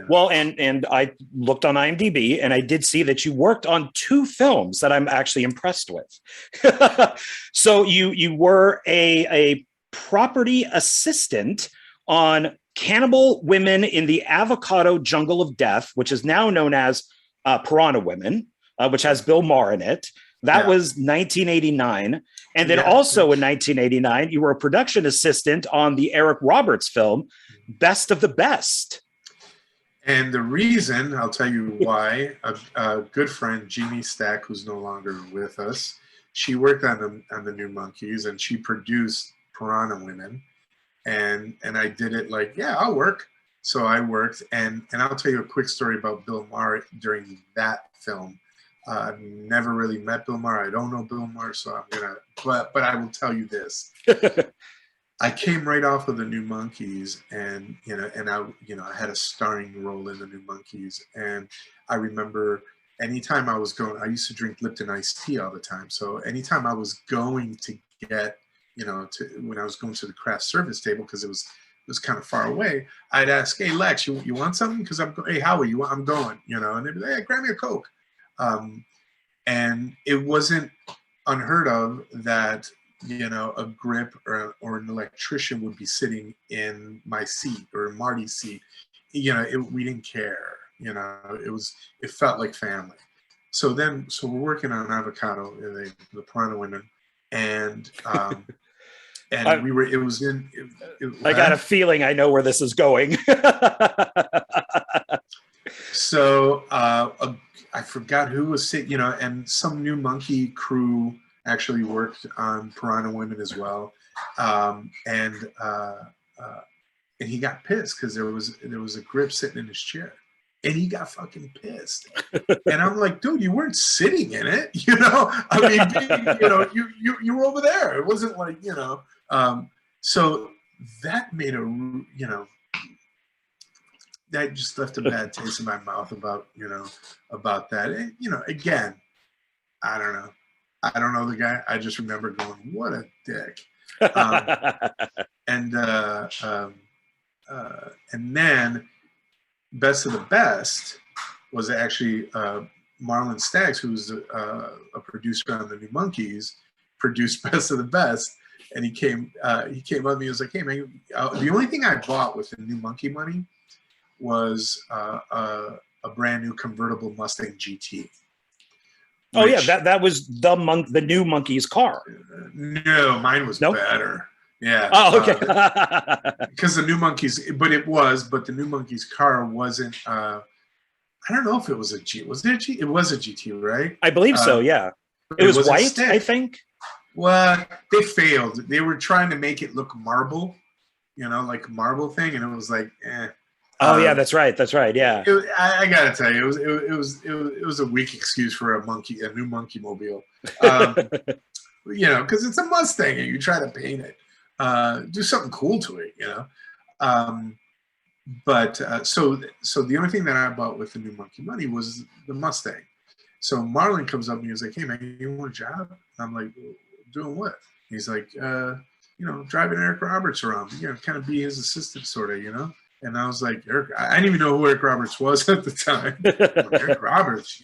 Well, and I looked on IMDb, and I did see that you worked on 2 films that I'm actually impressed with. So you were a property assistant on Cannibal Women in the Avocado Jungle of Death, which is now known as Piranha Women, which has Bill Maher in it. That was 1989. And then also in 1989, you were a production assistant on the Eric Roberts film, Best of the Best. And the reason, I'll tell you why, a good friend, Jeannie Stack, who's no longer with us, she worked on the New Monkeys, and she produced Piranha Women. And I did it like, yeah, I'll work. So I worked, and I'll tell you a quick story about Bill Maher during that film. I've never really met Bill Maher. I don't know Bill Maher, so I'm gonna. But I will tell you this: I came right off of the New Monkeys, and I had a starring role in the New Monkeys, and I remember anytime I was going, I used to drink Lipton iced tea all the time. So anytime I was going to get, when I was going to the craft service table, because it was kind of far away, I'd ask, hey Lex, you want something? Because hey Howie, I'm going, and they'd be like, hey, grab me a Coke. And it wasn't unheard of that, a grip or an electrician would be sitting in my seat or Marty's seat. We didn't care, it felt like family. So we're working on Avocado, the Piranha Women, and and we were. It was in. I got a feeling I know where this is going. So I forgot who was sitting. And some New Monkey crew actually worked on Piranha Women as well, and he got pissed because there was a grip sitting in his chair. And he got fucking pissed. And I'm like, dude, you weren't sitting in it, I mean, you were over there. It wasn't like, so that made that just left a bad taste in my mouth about that. And, again, I don't know. I don't know the guy. I just remember going, what a dick. And then Best of the Best was actually Marlon Staggs, who's a producer on the New Monkeys, produced Best of the Best, and he came up to me. He was like, "Hey man, the only thing I bought with the New Monkey money was a brand new convertible Mustang GT." Oh yeah, that was the New Monkeys car. No, mine was better. Yeah. Oh, okay. Because the New Monkeys, but the New Monkeys car wasn't. I don't know if it was a G. Was there a G? It was a GT, right? I believe so. Yeah. It was white, I think. Well, they failed. They were trying to make it look marble, like a marble thing, and it was like, eh. Oh yeah, that's right. That's right. Yeah. I gotta tell you, it was a weak excuse for a new monkey mobile. Because it's a Mustang, and you try to paint it. Do something cool to it, so the only thing that I bought with the New Monkey money was the Mustang. So Marlon comes up and he's like, "Hey man, you want a job?" And I'm like, "Doing what?" He's like, "Driving Eric Roberts around, kind of be his assistant, sort of, And I was like, Eric, I didn't even know who Eric Roberts was at the time. Eric Roberts,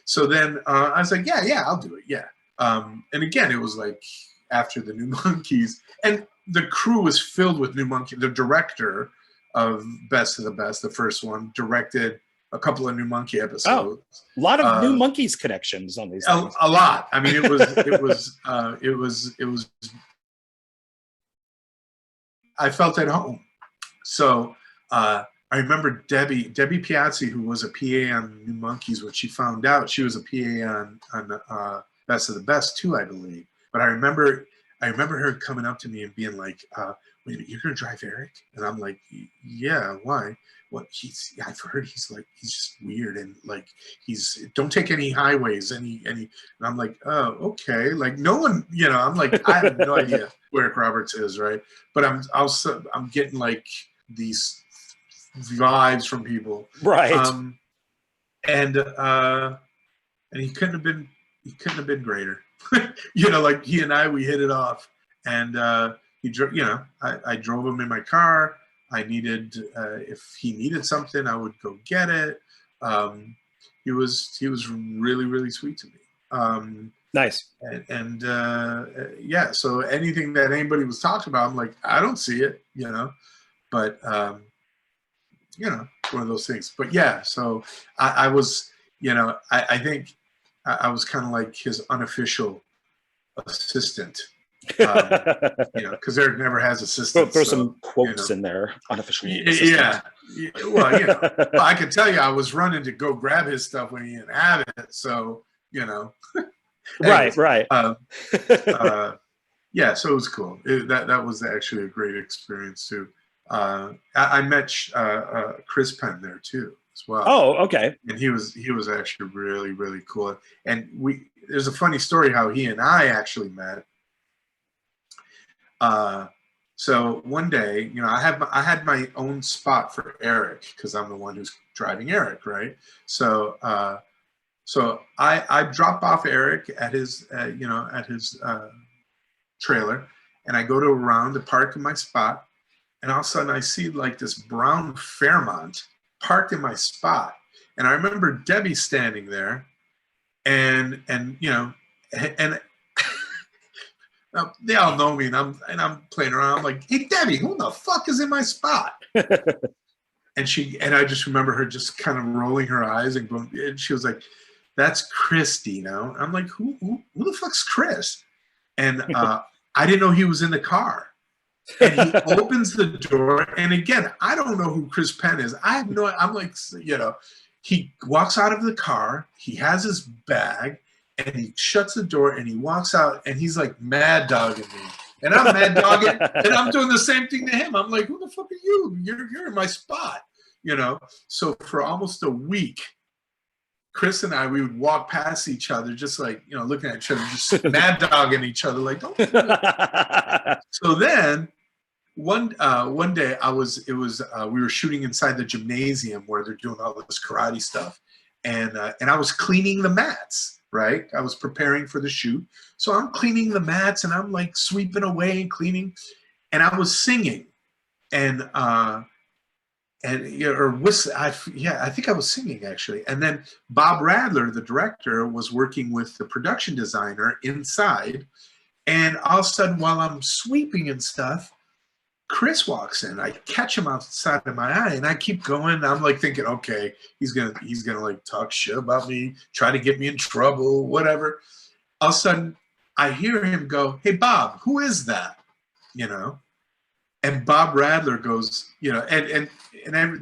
So then I was like, yeah, I'll do it, yeah. And again, it was like after the New Monkeys, and the crew was filled with New Monkey. The director of Best of the Best, the first one, directed a couple of New Monkey episodes. Oh, a lot of New Monkeys connections on these things. A lot. I mean, it was. I felt at home. So I remember Debbie Piazzi, who was a PA on New Monkeys, when she found out, she was a PA on Best of the Best too, I believe. But I remember her coming up to me and being like, "Wait a minute, you're gonna drive Eric?" And I'm like, "Yeah, why?" What I've heard he's just weird, and like don't take any highways, any. And I'm like, "Oh, okay." Like no one, I'm like, I have no idea where Eric Roberts is, right? But I'm getting like these vibes from people, right? And he couldn't have been greater. Like he and we hit it off, and he drove. I drove him in my car. I needed if he needed something, I would go get it. He was really, really sweet to me. Nice. And yeah, so anything that anybody was talking about, I'm like, I don't see it, but one of those things. But yeah, so I was, I think I was kind of like his unofficial assistant. Because Eric never has assistants. Throw some quotes in there, unofficial assistant. Yeah. Well, I can tell you, I was running to go grab his stuff when he didn't have it. So, Right. Yeah, so it was cool. That was actually a great experience too. I met Chris Penn there too as well. Oh, okay. And he was actually really, really cool. And there's a funny story how he and I actually met. So one day, I had my own spot for Eric because I'm the one who's driving Eric, right? So I drop off Eric at his trailer, and I go around to park in my spot, and all of a sudden I see like this brown Fairmont parked in my spot, and I remember Debbie standing there, and they all know me, and I'm playing around. I'm like, "Hey, Debbie, who the fuck is in my spot?" and I just remember her just kind of rolling her eyes and going, and she was like, "That's Chris, Dino." I'm like, "Who the fuck's Chris?" And I didn't know he was in the car. And he opens the door, and again, I don't know who Chris Penn is. I have no. I'm like, he walks out of the car. He has his bag. And he shuts the door and he walks out and he's like mad dogging me. And I'm mad dogging and I'm doing the same thing to him. I'm like, who the fuck are you? You're in my spot, So for almost a week, Chris and I, we would walk past each other, just like, looking at each other, just mad dogging each other, like, don't do that. So then one day we were shooting inside the gymnasium where they're doing all this karate stuff. And I was cleaning the mats. Right, I was preparing for the shoot, so I'm cleaning the mats and I'm like sweeping away and cleaning, and I was singing, I think I was singing actually. And then Bob Radler, the director, was working with the production designer inside, and all of a sudden, while I'm sweeping and stuff, Chris walks in. I catch him outside of my eye, and I keep going. I'm like thinking, okay, he's gonna like talk shit about me, try to get me in trouble, whatever. All of a sudden, I hear him go, "Hey, Bob, who is that?" And Bob Radler goes, and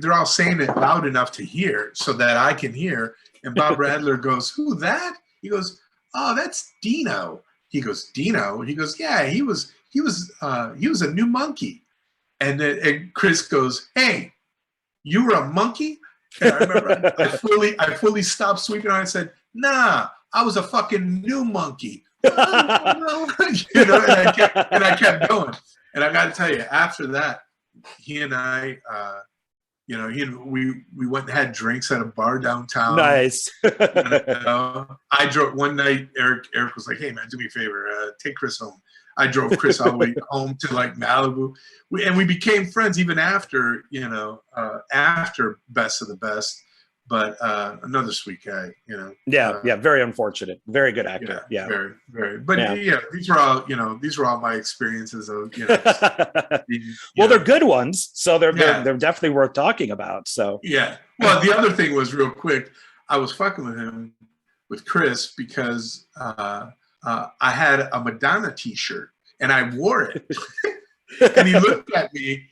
they're all saying it loud enough to hear so that I can hear. And Bob Radler goes, "Who that?" He goes, "Oh, that's Dino." He goes, "Dino?" He goes, "Yeah, he was a new monkey." And then Chris goes, "Hey, you were a monkey?" And I remember I fully stopped sweeping and I said, "Nah, I was a fucking new monkey." And I kept going. And I got to tell you, after that, he and I, we went and had drinks at a bar downtown. Nice. I drove one night. Eric was like, "Hey man, do me a favor, take Chris home." I drove Chris all the way home to like Malibu, we became friends even after after Best of the Best. But another sweet guy, Yeah, very unfortunate. Very good actor. Yeah. Very, very. But these were all my experiences of well, they're good ones, so they're definitely worth talking about. So yeah. Well, the other thing was real quick. I was fucking with Chris because I had a Madonna T-shirt and I wore it, and he looked at me,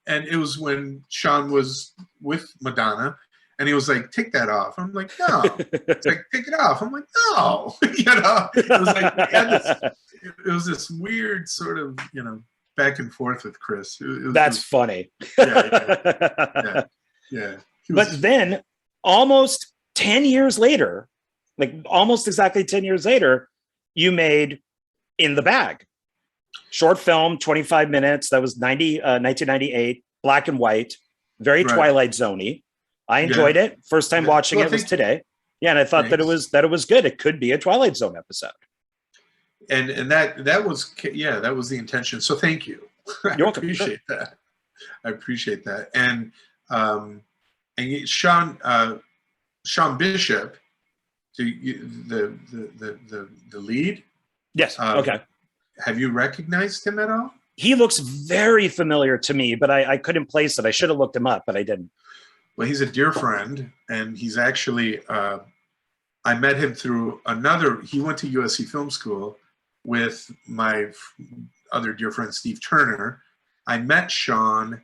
and it was when Sean was with Madonna, and he was like, "Take that off." I'm like, "No." It's like, "Take it off." I'm like, "No." It was like it was this weird sort of back and forth with Chris. That's funny. Yeah. But then, almost 10 years later, like almost exactly 10 years later, you made In the Bag. Short film, 25 minutes. That was 1998, black and white, very Twilight Zone-y. I enjoyed it. First time watching it was today. Yeah, and I thought that it was good. It could be a Twilight Zone episode. And that was the intention. So thank you. You're welcome. I appreciate that. And Sean Bishop, the lead. Yes. Okay. Have you recognized him at all? He looks very familiar to me, but I couldn't place it. I should have looked him up, but I didn't. Well, he's a dear friend, and he's actually I met him through another. He went to USC Film School with my other dear friend Steve Turner. I met Sean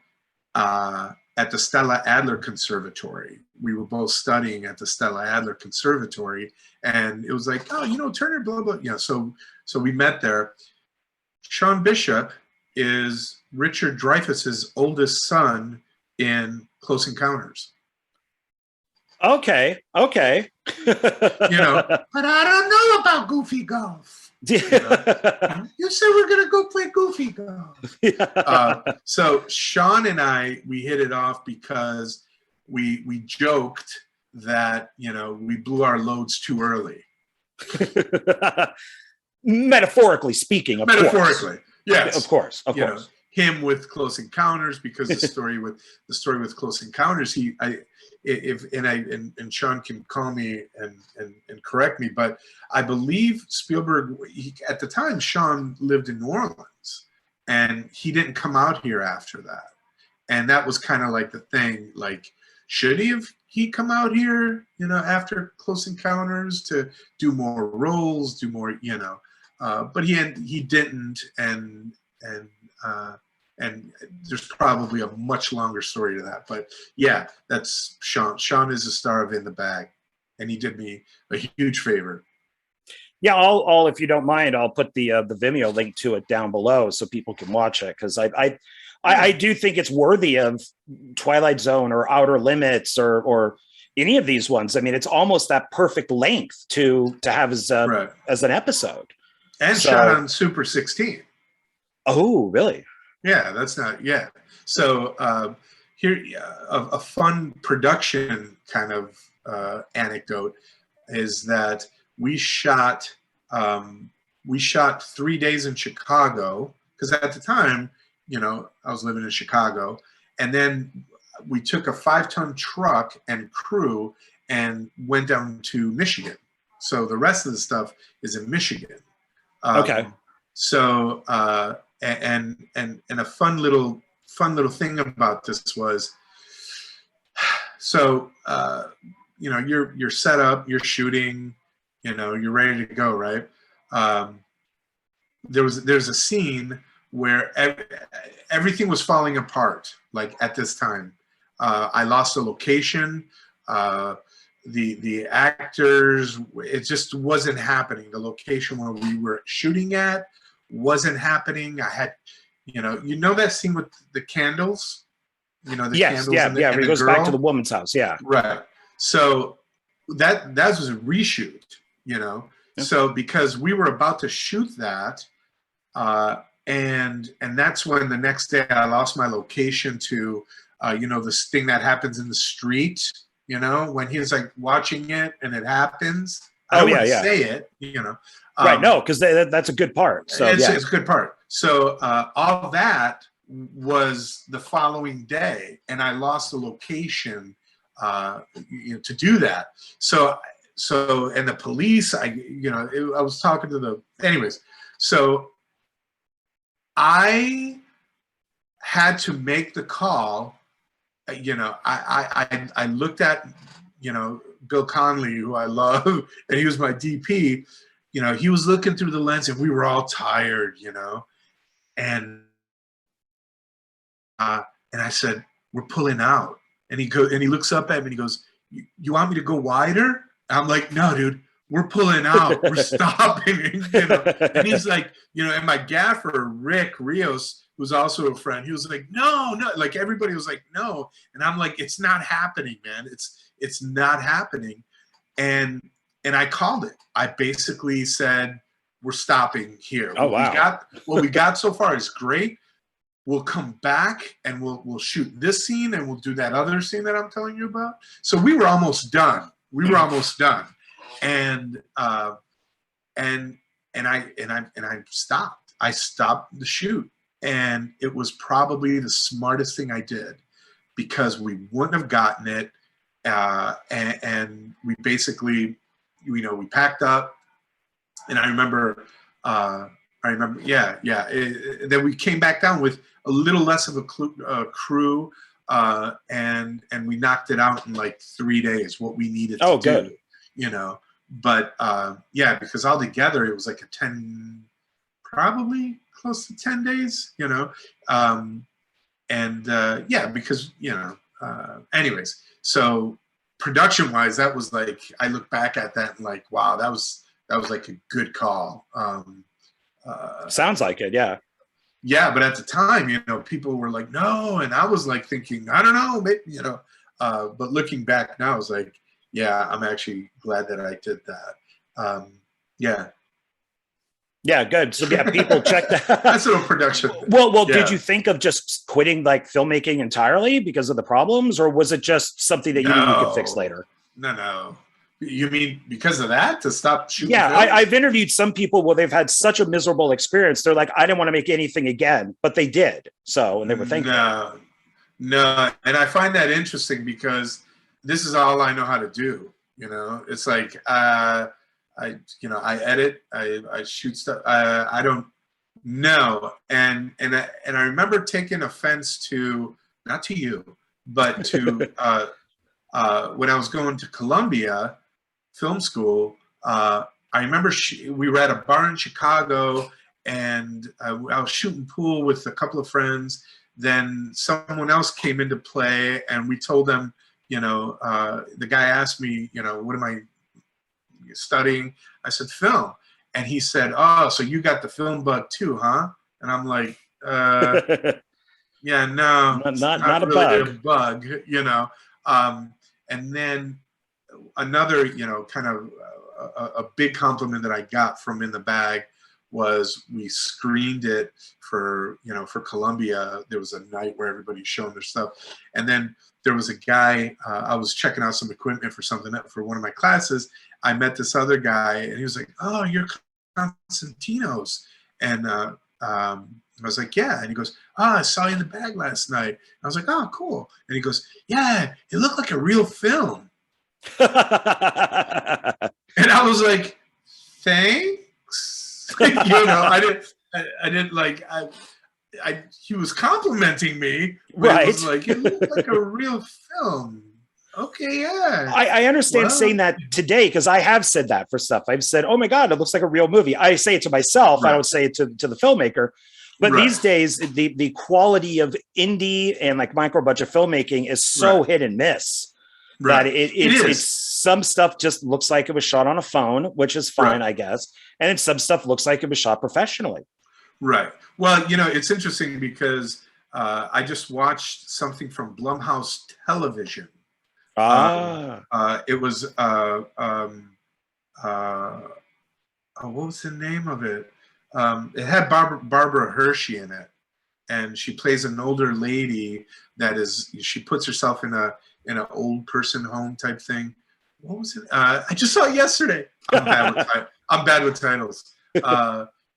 at the Stella Adler Conservatory. We were both studying at the Stella Adler Conservatory, and it was like, oh, you know, Turner, blah blah. You know, so we met there. Sean Bishop is Richard Dreyfuss's oldest son in Close Encounters. Okay. You know, but I don't know about Goofy Golf. You know? You said we're gonna go play Goofy Golf. So Sean and I, we hit it off because we joked that, you know, we blew our loads too early. Metaphorically speaking, of course. Yes, of course. You know, him with Close Encounters, because the story with Close Encounters, and Sean can call me and correct me, but I believe Spielberg, at the time, Sean lived in New Orleans, and he didn't come out here after that, and that was kind of like the thing, like, should he come out here, you know, after Close Encounters to do more roles, do more, you know, but he didn't, and there's probably a much longer story to that. But yeah, that's Sean. Sean is a star of In the Bag, and he did me a huge favor. Yeah, I'll if you don't mind, I'll put the Vimeo link to it down below so people can watch it, because I do think it's worthy of Twilight Zone or Outer Limits or any of these ones. I mean, it's almost that perfect length to have as an episode. And shot on Super 16. Oh, really? Yeah, that's not, yeah. So here, a fun production kind of anecdote is that we shot 3 days in Chicago, because at the time, you know, I was living in Chicago, and then we took a 5-ton truck and crew and went down to Michigan. So the rest of the stuff is in Michigan. Okay. So and a fun little thing about this was, so you know, you're set up, you're shooting, you know, you're ready to go, right? There's a scene where everything was falling apart, like at this time. I lost a location. The actors, it just wasn't happening. The location where we were shooting at wasn't happening. I had, you know that scene with the candles, you know, the candles. Yeah, where he goes back to the woman's house. Yeah, right. So that was a reshoot, you know. Yeah. So because we were about to shoot that, and that's when the next day I lost my location to, you know, this thing that happens in the street. You know, when he was like watching it and it happens. I don't want to say it, you know. Right, no, because that's a good part. So it's a good part. So all that was the following day, and I lost the location you know, to do that. So and the police, I was talking to anyways. So I had to make the call. You know, I looked at, you know, Bill Conley, who I love, and he was my DP. You know, he was looking through the lens, and we were all tired, you know, and I said, "We're pulling out," and he looks up at me and he goes, "You want me to go wider?" I'm like, "No, dude, we're pulling out. We're stopping." You know, and he's like, you know, and my gaffer Rick Rios, who's also a friend, he was like, no, like everybody was like, no. And I'm like, it's not happening, man. It's not happening. And I called it. I basically said, we're stopping here. Oh, wow. What we got so far is great. We'll come back and we'll shoot this scene and we'll do that other scene that I'm telling you about. So we were almost done. And I stopped. I stopped the shoot. And it was probably the smartest thing I did, because we wouldn't have gotten it. And we basically, you know, we packed up, and I remember, then we came back down with a little less of a crew, and we knocked it out in like 3 days, what we needed to do, you know. But yeah, because altogether it was like probably close to 10 days, you know. And yeah, because, you know, anyways, so production wise, that was like, I look back at that and like, wow, that was like a good call. Sounds like it, yeah. Yeah, but at the time, you know, people were like, no, and I was like thinking, I don't know, maybe, you know, but looking back now, I was like, yeah, I'm actually glad that I did that. Yeah. Yeah, good. So yeah, people check that. That's a little production. Well, Yeah. Did you think of just quitting like filmmaking entirely because of the problems, or was it just something that you knew you could fix later? No. You mean because of that, to stop shooting? Yeah, I've interviewed some people where they've had such a miserable experience. They're like, I didn't want to make anything again, but they did. So, and they were thinking. No. And I find that interesting because this is all I know how to do. You know, it's like, I edit, I shoot stuff. I don't know. And I remember taking offense to, not to you, but to, when I was going to Columbia Film School, I remember we were at a bar in Chicago, and I was shooting pool with a couple of friends. Then someone else came into play, and we told them, you know, the guy asked me, you know, what am I studying? I said, film. And he said, oh, so you got the film bug too, huh? And I'm like, yeah, no, not really a bug, you know. And then another, you know, kind of a big compliment that I got from In the Bag was we screened it for, you know, for Columbia. There was a night where everybody's showing their stuff. And then there was a guy, I was checking out some equipment for something for one of my classes. I met this other guy, and he was like, oh, you're Konstantinos. And I was like, yeah. And he goes, oh, I saw you In the Bag last night. I was like, oh, cool. And he goes, yeah, it looked like a real film. And I was like, thanks. You know, I didn't like, he was complimenting me, but right. It was like, it looked like a real film. Okay, yeah. I understand saying that today, because I have said that for stuff. I've said, oh my God, it looks like a real movie. I say it to myself. Right. I don't say it to the filmmaker. But these days, the quality of indie and like micro budget filmmaking is so hit and miss that it's some stuff just looks like it was shot on a phone, which is fine, I guess. And then some stuff looks like it was shot professionally. Right. Well, you know, it's interesting because I just watched something from Blumhouse Television. It was what was the name of it? It had Barbara Hershey in it, and she plays an older lady she puts herself in an old person home type thing. What was it? I just saw it yesterday. I'm bad with titles.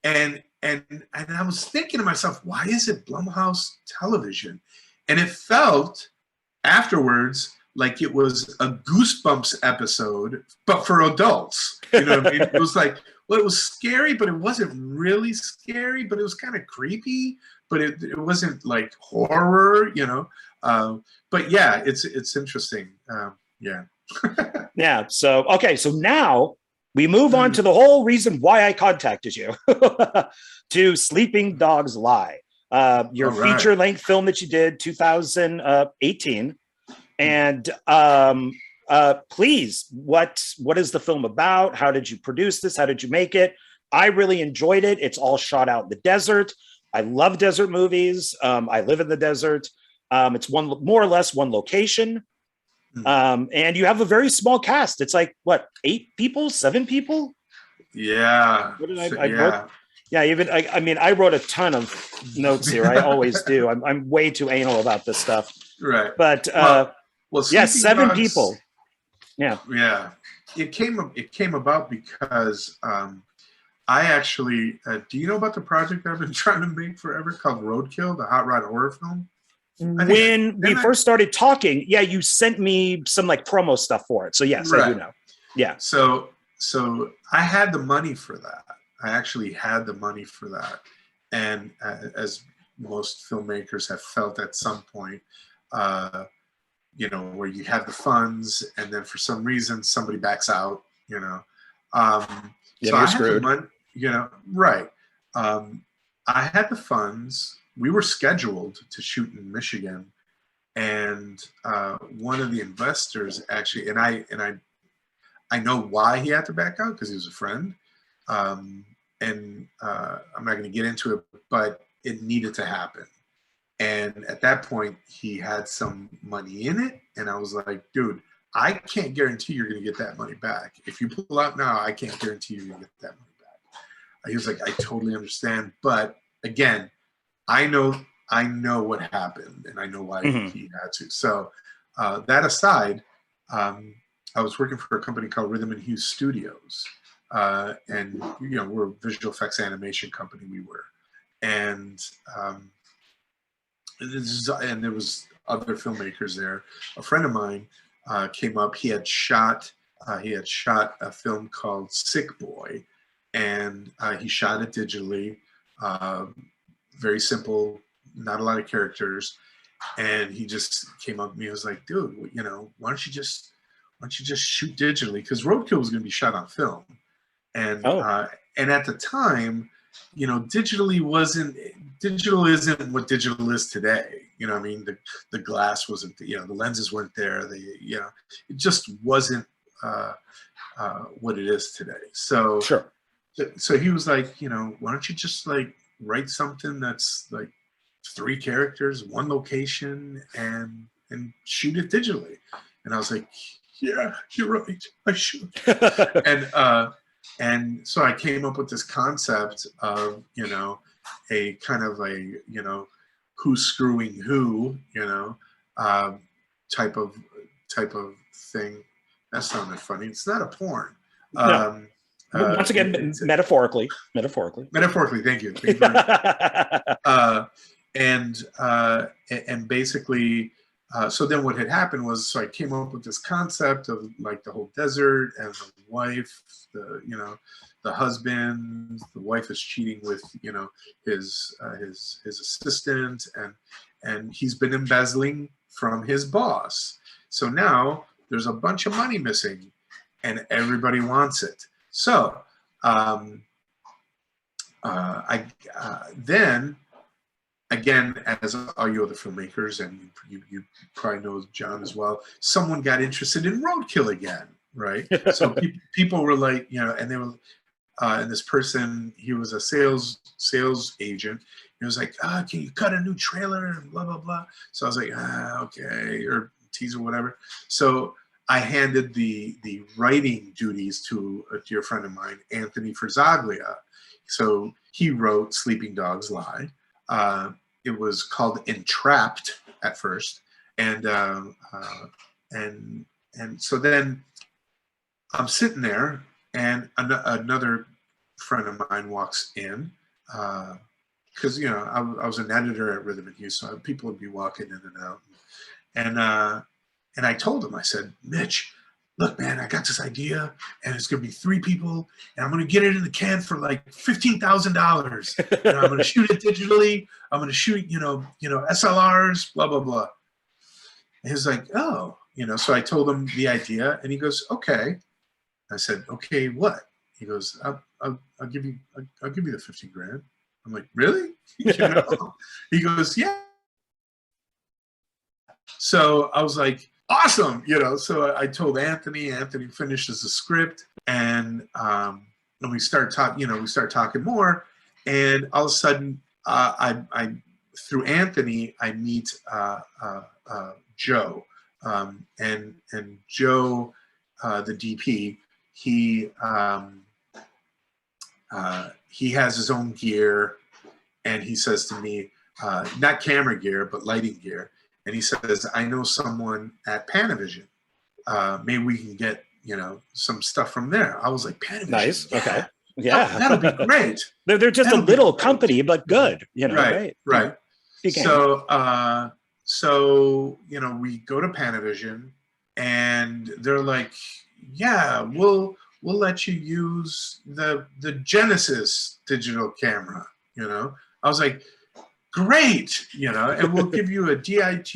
And I was thinking to myself, why is it Blumhouse Television? And it felt afterwards like it was a Goosebumps episode, but for adults. You know what I mean? It was like, well, it was scary, but it wasn't really scary, but it was kind of creepy, but it wasn't like horror, you know? But yeah, it's interesting. Yeah. Yeah. So, okay. So now we move on to the whole reason why I contacted you to Sleeping Dogs Lie, your feature length film that you did 2018. And please, what is the film about? How did you produce this? How did you make it? I really enjoyed it. It's all shot out in the desert. I love desert movies. I live in the desert. It's more or less one location. And you have a very small cast. It's like, what, 8 people, 7 people? Yeah. What did I wrote? Yeah, even I mean, I wrote a ton of notes here. I always do. I'm way too anal about this stuff. Right. But well, yeah, 7 people. Yeah. Yeah. It came about because I actually do you know about the project I've been trying to make forever called Roadkill, the hot rod horror film? When we first started talking, yeah, you sent me some like promo stuff for it. So yes, I do know. Yeah. So I had the money for that. I actually had the money for that. And as most filmmakers have felt at some point, you know, where you have the funds and then for some reason somebody backs out, you know. Yeah, you're screwed. Right. I had the funds. We were scheduled to shoot in Michigan, and one of the investors actually, and I know why he had to back out, because he was a friend, and I'm not going to get into it, but it needed to happen. And at that point, he had some money in it, and I was like, dude, I can't guarantee you're going to get that money back. If you pull out now, I can't guarantee you're going to get that money back. He was like, I totally understand, but again, I know what happened, and I know why he had to. So that aside, I was working for a company called Rhythm and Hue Studios, and we're a visual effects animation company. We were, and there was other filmmakers there. A friend of mine came up. He had shot a film called Sick Boy, and he shot it digitally. Very simple, not a lot of characters, and he just came up to me and was like, dude, why don't you just shoot digitally, because Roadkill was going to be shot on film, and at the time, digital isn't what digital is today. I mean, the glass wasn't, the lenses weren't there, it just wasn't what it is today. So sure. So he was like, why don't you just like write something that's like 3 characters, 1 location, and shoot it digitally. And I was like, yeah, you're right, I should. And so I came up with this concept of, a kind of a, who's screwing who, type of thing. That sounded funny. It's not a porn. No. Once again, metaphorically. Thank you. Very much. And basically, so then what had happened was, so I came up with this concept of like the whole desert and the wife, the husband, the wife is cheating with, his assistant, and he's been embezzling from his boss. So now there's a bunch of money missing, and everybody wants it. So then, again, as all you other filmmakers, and you probably know John as well, someone got interested in Roadkill again, right? So people were like, and they were, and this person, he was a sales agent. He was like, can you cut a new trailer and blah, blah, blah. So I was like, okay, or teaser, whatever. So I handed the writing duties to a dear friend of mine, Anthony Frizaglia. So he wrote Sleeping Dogs Lie. It was called Entrapped at first, and so then I'm sitting there, and another friend of mine walks in, because I was an editor at Rhythm and Hue, so people would be walking in and out, and I told him, I said, Mitch, look, man, I got this idea, and it's gonna be 3 people, and I'm gonna get it in the can for like $15,000. I'm gonna shoot it digitally. I'm gonna shoot, SLRs, blah blah blah. And he was like, oh, So I told him the idea, and he goes, okay. I said, okay, what? He goes, I'll give you the 15 grand. I'm like, really? He goes, yeah. So I was like, awesome, So I told Anthony. Anthony finishes the script, and we start talking more, and all of a sudden, I through Anthony, I meet Joe, and Joe, the DP, he has his own gear, and he says to me, not camera gear, but lighting gear. And he says, I know someone at Panavision. Maybe we can get, some stuff from there. I was like, Panavision? Nice. Yeah. Okay. Yeah. That'll be great. They're just a little company, but good, right? Right. So, we go to Panavision, and they're like, yeah, we'll let you use the Genesis digital camera, I was like, great, and we'll give you a DIT,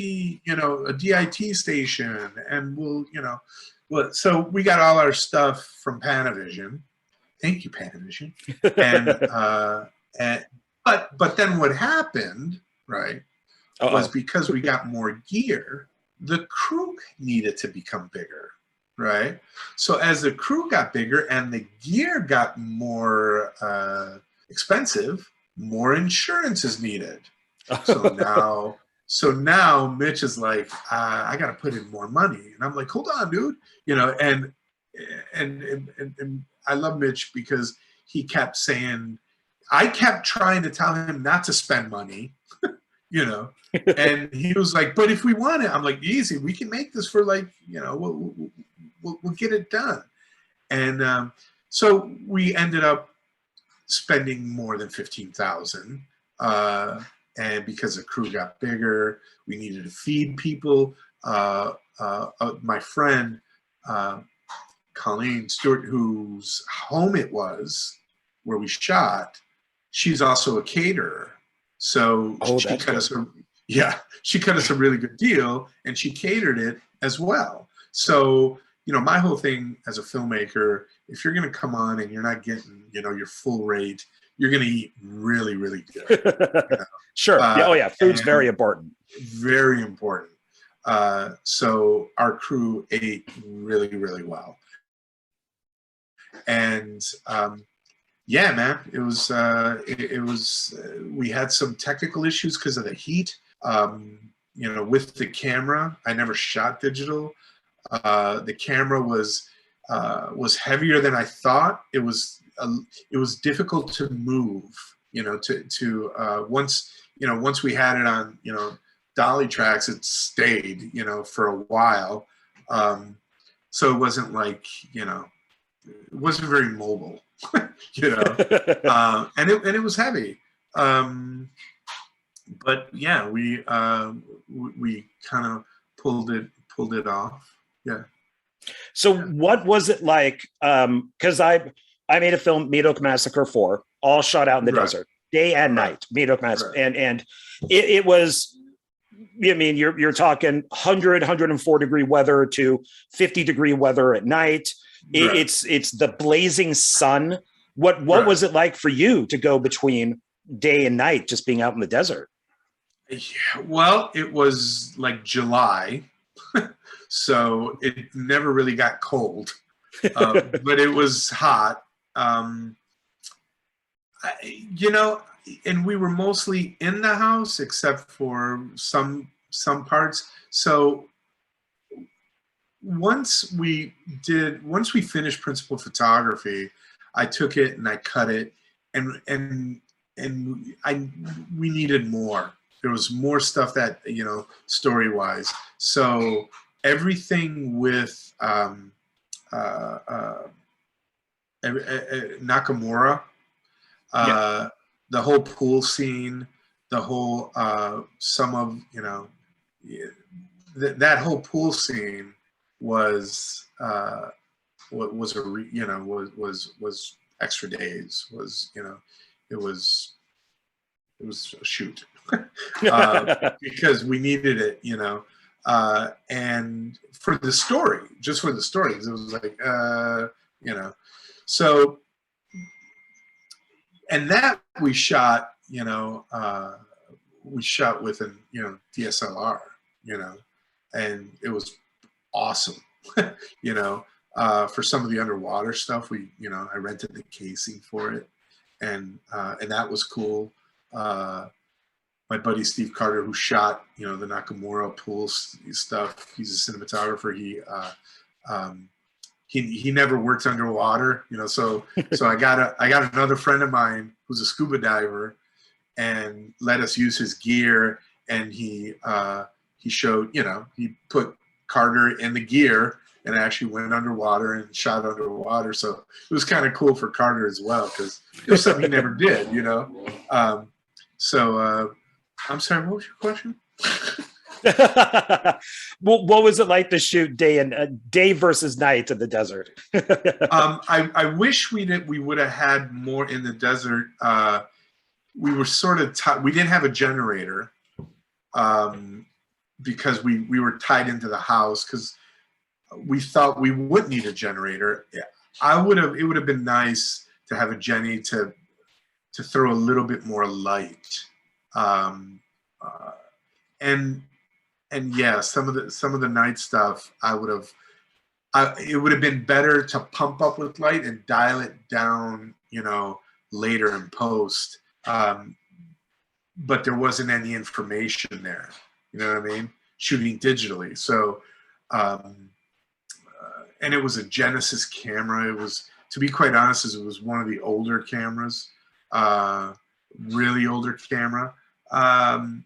a DIT station, and so we got all our stuff from Panavision. Thank you, Panavision. But then what happened, right, was because we got more gear, the crew needed to become bigger, right? So as the crew got bigger and the gear got more expensive, more insurance is needed. So now Mitch is like, I got to put in more money, and I'm like, hold on, dude, and I love Mitch because he kept saying, I kept trying to tell him not to spend money, and he was like, but if we want it, I'm like, easy, we can make this for like, we'll get it done. And so we ended up spending more than $15,000. And because the crew got bigger, we needed to feed people. My friend, Colleen Stewart, whose home it was where we shot, she's also a caterer. So she cut us a really good deal, and she catered it as well. So, my whole thing as a filmmaker, if you're going to come on and you're not getting, your full rate, you're going to eat really, really good. Sure. Food's very important. Very important. So our crew ate really, really well. And yeah, man, it was we had some technical issues because of the heat. With the camera, I never shot digital. The camera was heavier than I thought. It was difficult to move. Once we had it on, dolly tracks, it stayed, for a while. So it wasn't like, it wasn't very mobile, and it was heavy. But yeah, we kind of pulled it off. Yeah. So what was it like? Because I made a film, Meat Oak Massacre 4, all shot out in the desert, day and night. Meat Oak Massacre, and it was. I mean, you're talking 104 degree weather to 50 degree weather at night. It's the blazing sun. What was it like for you to go between day and night, just being out in the desert? Yeah, well, it was like July, so it never really got cold, but it was hot. And we were mostly in the house except for some parts. So once we finished principal photography, I took it and I cut it, and we needed more. There was more stuff that, story wise. So everything with Nakamura, the whole pool scene, the whole that whole pool scene was extra days. It was a shoot because we needed it, and for the story, just for the stories, it was like so. And that we shot, with an, DSLR, and it was awesome. For some of the underwater stuff, I rented the casing for it, and that was cool. My buddy Steve Carter, who shot, the Nakamura pool stuff, he's a cinematographer. He never worked underwater, so I got another friend of mine who's a scuba diver, and let us use his gear, and he showed, he put Carter in the gear and actually went underwater and shot underwater. So it was kind of cool for Carter as well, because it was something he never did, I'm sorry, what was your question? Well, what was it like to shoot day versus night in the desert? I wish we would have had more in the desert. we were sort of we didn't have a generator because we were tied into the house because we thought we would need a generator. It would have been nice to have a Jenny to throw a little bit more light. And yeah, some of the night stuff it would have been better to pump up with light and dial it down, later in post. But there wasn't any information there. You know what I mean? Shooting digitally. So, and it was a Genesis camera. It was, to be quite honest, it was one of the older cameras, really older camera. And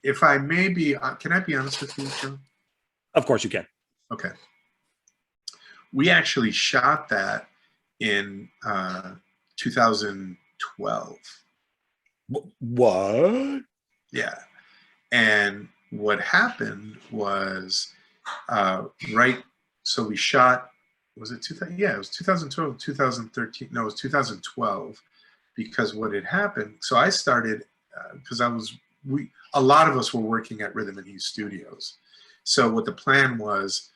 if I may be, can I be honest with you, Joe? Of course you can. Okay. We actually shot that in 2012. What? Yeah. And what happened was, so we shot, was it 2000? Yeah, it was 2012, 2013. No, it was 2012, because what had happened, so I started, because a lot of us were working at Rhythm and Hue Studios. So what the plan was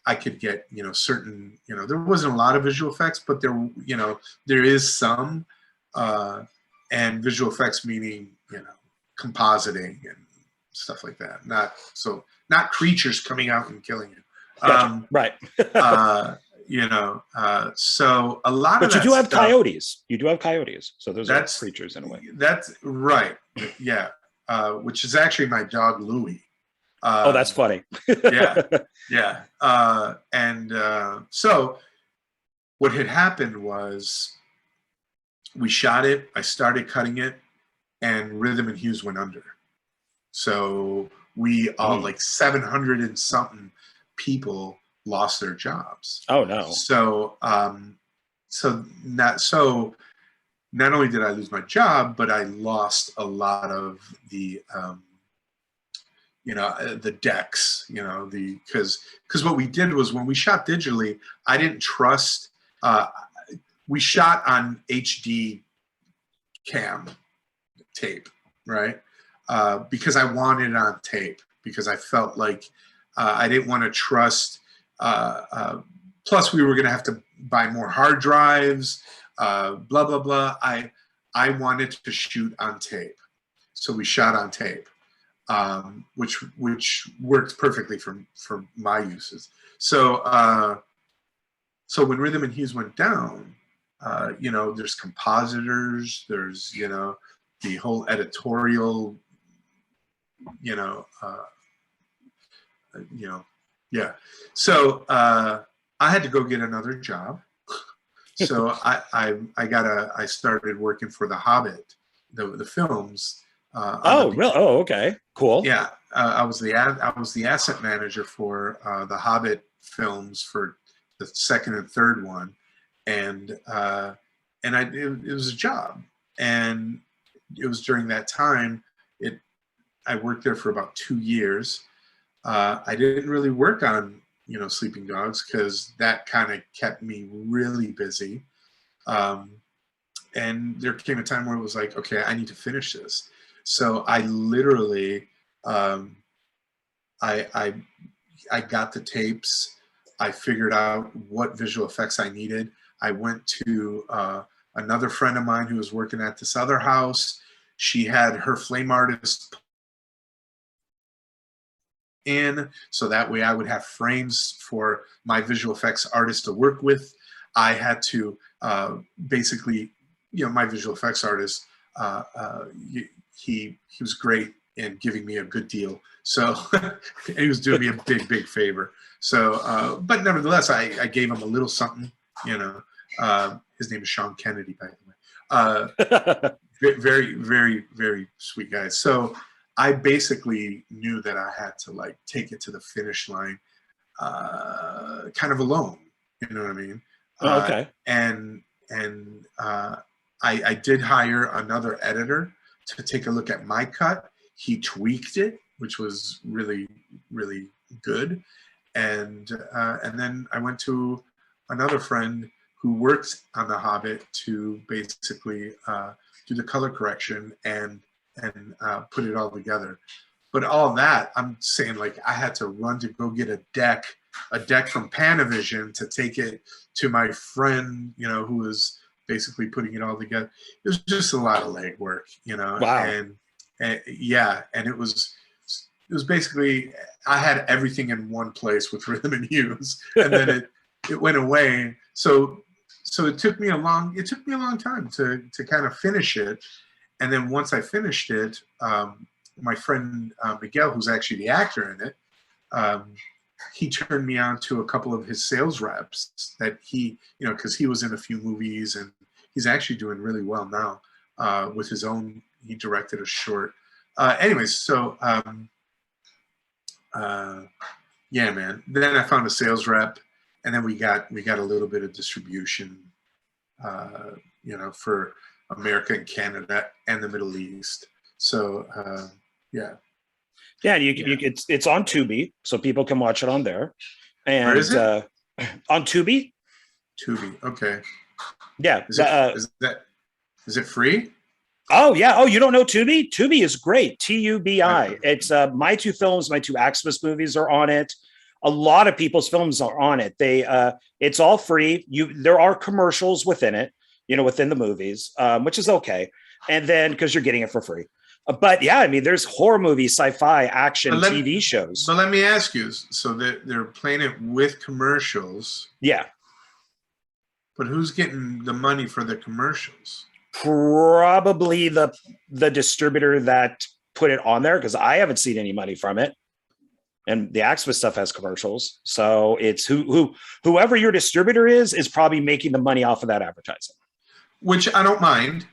I could get, certain, there wasn't a lot of visual effects, but there is some, and visual effects meaning, compositing and stuff like that. Not creatures coming out and killing you. Gotcha. Right. So a lot of But you do have coyotes. You do have coyotes. So those are creatures in a way. That's right. Yeah. Which is actually my dog, Louie. Oh, that's funny. Yeah. Yeah. So what had happened was we shot it. I started cutting it, and Rhythm and Hues went under. So we all, like 700 and something people lost their jobs. Oh no. So not only did I lose my job, but I lost a lot of the the decks, because what we did was, when we shot digitally, I didn't trust, we shot on HD cam tape, right? Because I wanted it on tape, because I felt like I didn't want to trust, plus we were going to have to buy more hard drives, blah, blah, blah. I wanted to shoot on tape. So we shot on tape, which worked perfectly for my uses. So when Rhythm and Hues went down, there's compositors, there's, the whole editorial, yeah. So I had to go get another job. So I started working for the Hobbit, the films. Oh, really? Oh, okay, cool. Yeah, I was the asset manager for the Hobbit films for the second and third one, and it was a job, and it was during that time. I worked there for about 2 years. I didn't really work on Sleeping Dogs, because that kind of kept me really busy. And there came a time where it was like, okay, I need to finish this. So I literally, I got the tapes. I figured out what visual effects I needed. I went to another friend of mine who was working at this other house. She had her flame artist in, so that way I would have frames for my visual effects artist to work with. I had to basically, my visual effects artist, he was great in giving me a good deal. So he was doing me a big favor. So, but nevertheless, I gave him a little something. His name is Sean Kennedy, by the way. Very, very, very sweet guy. So I basically knew that I had to take it to the finish line, kind of alone. You know what I mean? Oh, okay. I did hire another editor to take a look at my cut. He tweaked it, which was really, really good. And then I went to another friend who worked on The Hobbit to basically do the color correction and put it all together. But all that, I'm saying, like, I had to run to go get a deck from Panavision to take it to my friend, you know, who was basically putting it all together. It was just a lot of legwork, you know. Wow. And yeah, and it was basically, I had everything in one place with rhythm and hues, and then it went away. So it took me a long time to kind of finish it. And then once I finished it, my friend Miguel, who's actually the actor in it, he turned me on to a couple of his sales reps that he, you know, because he was in a few movies and he's actually doing really well now with his own. He directed a short. Anyways, so yeah, man. Then I found a sales rep, and then we got a little bit of distribution, you know, for America and Canada and the Middle East. So yeah. Yeah, it's on Tubi, so people can watch it on there. And where is it? On Tubi. Tubi, okay. Yeah. Is it free? Oh yeah. Oh, you don't know Tubi? Tubi is great. Tubi. Okay. It's my two films, my two Axis movies are on it. A lot of people's films are on it. It's all free. There are commercials within it, you know, within the movies, which is okay. And then because you're getting it for free. But yeah, I mean, there's horror movies, sci-fi, action, TV shows. So let me ask you, so they're playing it with commercials. Yeah. But who's getting the money for the commercials? Probably the distributor that put it on there, because I haven't seen any money from it. And the Axis stuff has commercials. So it's whoever your distributor is probably making the money off of that advertising. Which I don't mind.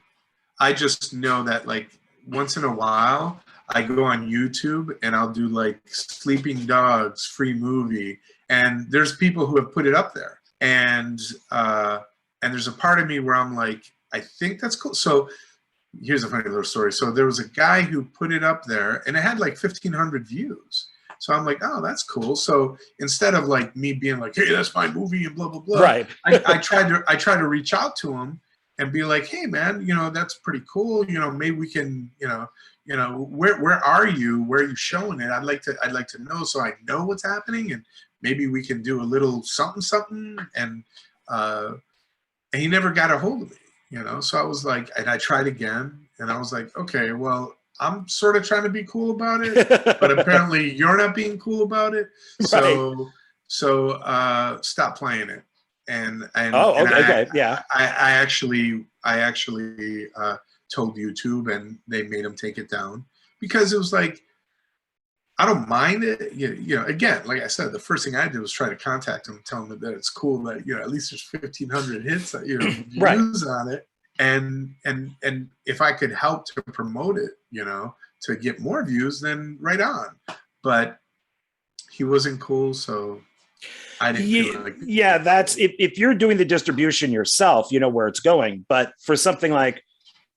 I just know that, like, once in a while, I go on YouTube and I'll do like Sleeping Dogs free movie, and there's people who have put it up there, and there's a part of me where I'm like, I think that's cool. So here's a funny little story. So there was a guy who put it up there, and it had like 1,500 views. So I'm like, oh, that's cool. So instead of like me being like, hey, that's my movie and blah blah blah, right? I tried to reach out to him and be like, hey man, you know, that's pretty cool. You know, maybe we can, you know, where are you? Where are you showing it? I'd like to know, so I know what's happening, and maybe we can do a little something. And he never got a hold of me, you know. So I was like, and I tried again, and I was like, okay, well, I'm sort of trying to be cool about it, but apparently you're not being cool about it. So stop playing it. And okay, yeah. I actually told YouTube, and they made him take it down, because it was like, I don't mind it. You know, again, like I said, the first thing I did was try to contact him, tell him that it's cool that, you know, at least there's 1,500 hits, you know, right. views on it, and if I could help to promote it, you know, to get more views, then right on. But he wasn't cool, so I didn't feel like it. Yeah, that's if you're doing the distribution yourself, you know where it's going. But for something like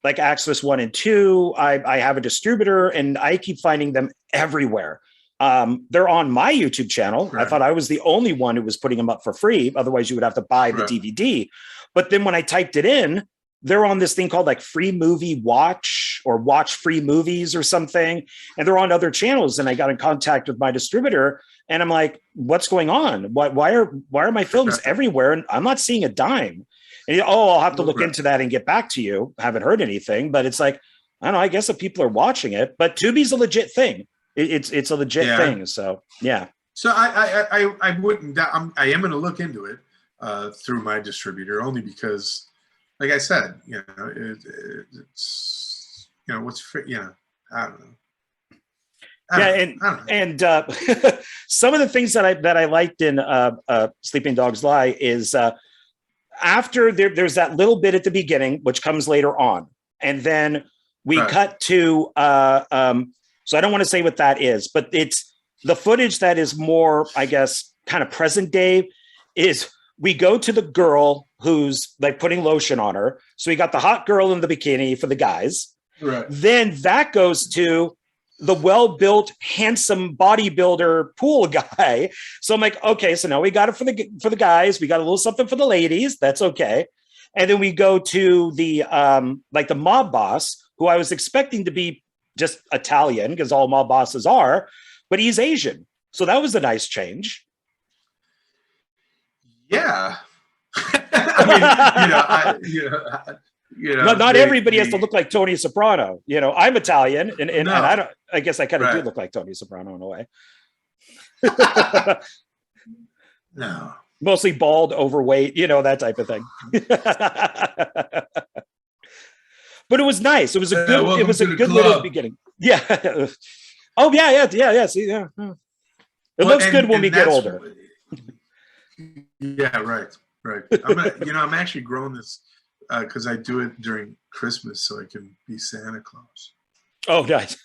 Axis 1 and 2, I have a distributor, and I keep finding them everywhere. They're on my YouTube channel. Right. I thought I was the only one who was putting them up for free. Otherwise, you would have to buy the DVD. But then when I typed it in, they're on this thing called like Free Movie Watch, or Watch Free Movies or something. And they're on other channels. And I got in contact with my distributor, and I'm like, what's going on? Why are my films everywhere? And I'm not seeing a dime. And I'll have to look into that and get back to you. Haven't heard anything, but it's like, I don't know, I guess if people are watching it, but Tubi's a legit thing. It's a legit thing. So yeah. So I wouldn't, I am going to look into it through my distributor, only because, like I said, you know, it's, you know, what's, you know, I don't know. And some of the things that I liked in Sleeping Dogs Lie is after there's that little bit at the beginning, which comes later on, and then we cut to so I don't want to say what that is, but it's the footage that is more, I guess, kind of present day. Is we go to the girl who's like putting lotion on her. So we got the hot girl in the bikini for the guys. Right. Then that goes to the well-built, handsome bodybuilder pool guy. So I'm like, okay, so now we got it for the guys. We got a little something for the ladies. That's okay. And then we go to the like the mob boss, who I was expecting to be just Italian because all mob bosses are, but he's Asian. So that was a nice change. Yeah. I mean, not everybody has to look like Tony Soprano. I'm Italian, and No. I don't. I guess I kind of Right. do look like Tony Soprano in a way. No. Mostly bald, overweight, that type of thing. But it was nice. It was a good. It was a good little beginning. Yeah. Oh yeah. See, yeah. It looks good when we get older. Yeah, right. I'm actually growing this because I do it during Christmas so I can be Santa Claus. Oh, nice.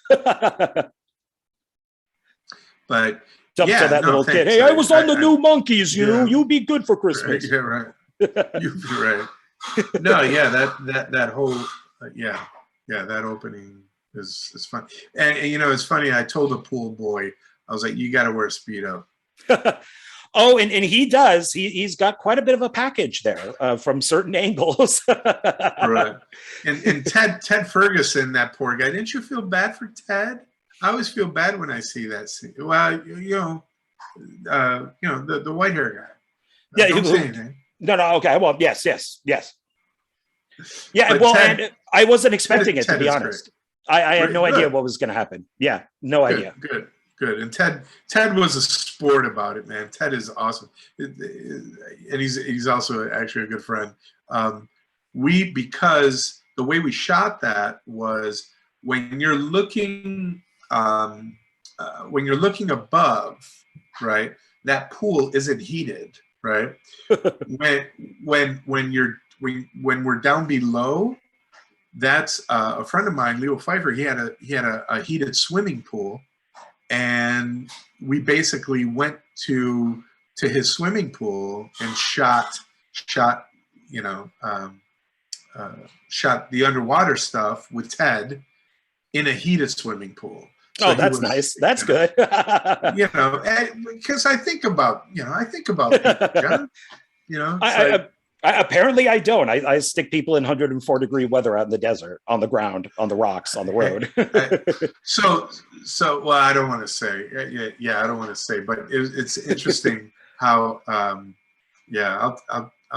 But to that little kid. Hey, I was on the new Monkeys. You be good for Christmas. Yeah, right. You'd be right. No, yeah, that whole that opening is fun. And it's funny. I told the pool boy, I was like, you got to wear a Speedo. Oh, and he does. He's got quite a bit of a package there from certain angles. Right. And Ted Ferguson, that poor guy. Didn't you feel bad for Ted? I always feel bad when I see that scene. Well, the white hair guy. Yeah. Don't say anything. No. Okay. Well, yes. Yeah. But well, Ted, and I wasn't expecting it, to be honest. Great. I had no idea what was going to happen. Yeah. No idea. Good. And Ted was a sport about it, man. Ted is awesome, and he's also actually a good friend. Because the way we shot that was when you're looking above, right? That pool isn't heated, right? when we're down below, that's a friend of mine, Leo Pfeiffer. He had a heated swimming pool. And we basically went to his swimming pool and shot the underwater stuff with Ted in a heated swimming pool. So that's nice. That's good. Because I think about people, John. Apparently I don't. I stick people in 104-degree weather out in the desert, on the ground, on the rocks, on the road. So well, I don't want to say. I don't want to say, but it's interesting how. I'll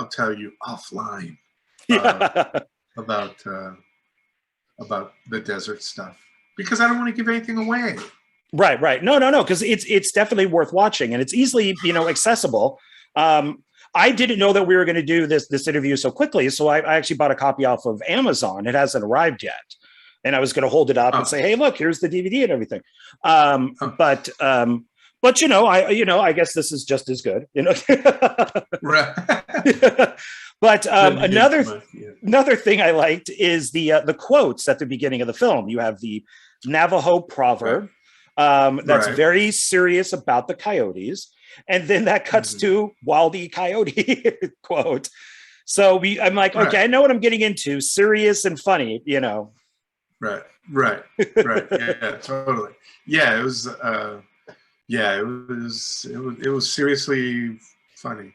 tell you offline about the desert stuff because I don't want to give anything away. Right. No, because it's definitely worth watching and it's easily accessible. I didn't know that we were going to do this interview so quickly, so I actually bought a copy off of Amazon. It hasn't arrived yet, and I was going to hold it up and say, "Hey, look, here's the DVD and everything." But I guess this is just as good, Right. But another thing I liked is the quotes at the beginning of the film. You have the Navajo proverb that's very serious about the coyotes. And then that cuts to Wile E. Coyote quote. So I'm like, okay, I know what I'm getting into. Serious and funny, Right. Yeah, totally. Yeah, it was seriously funny.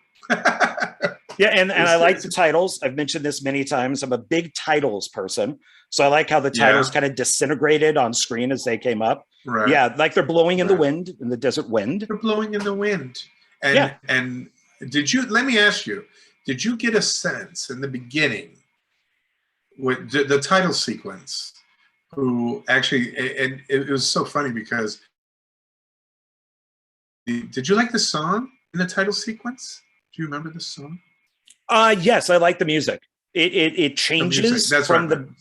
Yeah, and I like the titles. I've mentioned this many times. I'm a big titles person. So I like how the titles kind of disintegrated on screen as they came up. Right. Yeah, like they're blowing in the wind, in the desert wind. They're blowing in the wind. And let me ask you, did you get a sense in the beginning with the title sequence who actually, and it was so funny because did you like the song in the title sequence? Do you remember the song? Yes, I like the music. It changes from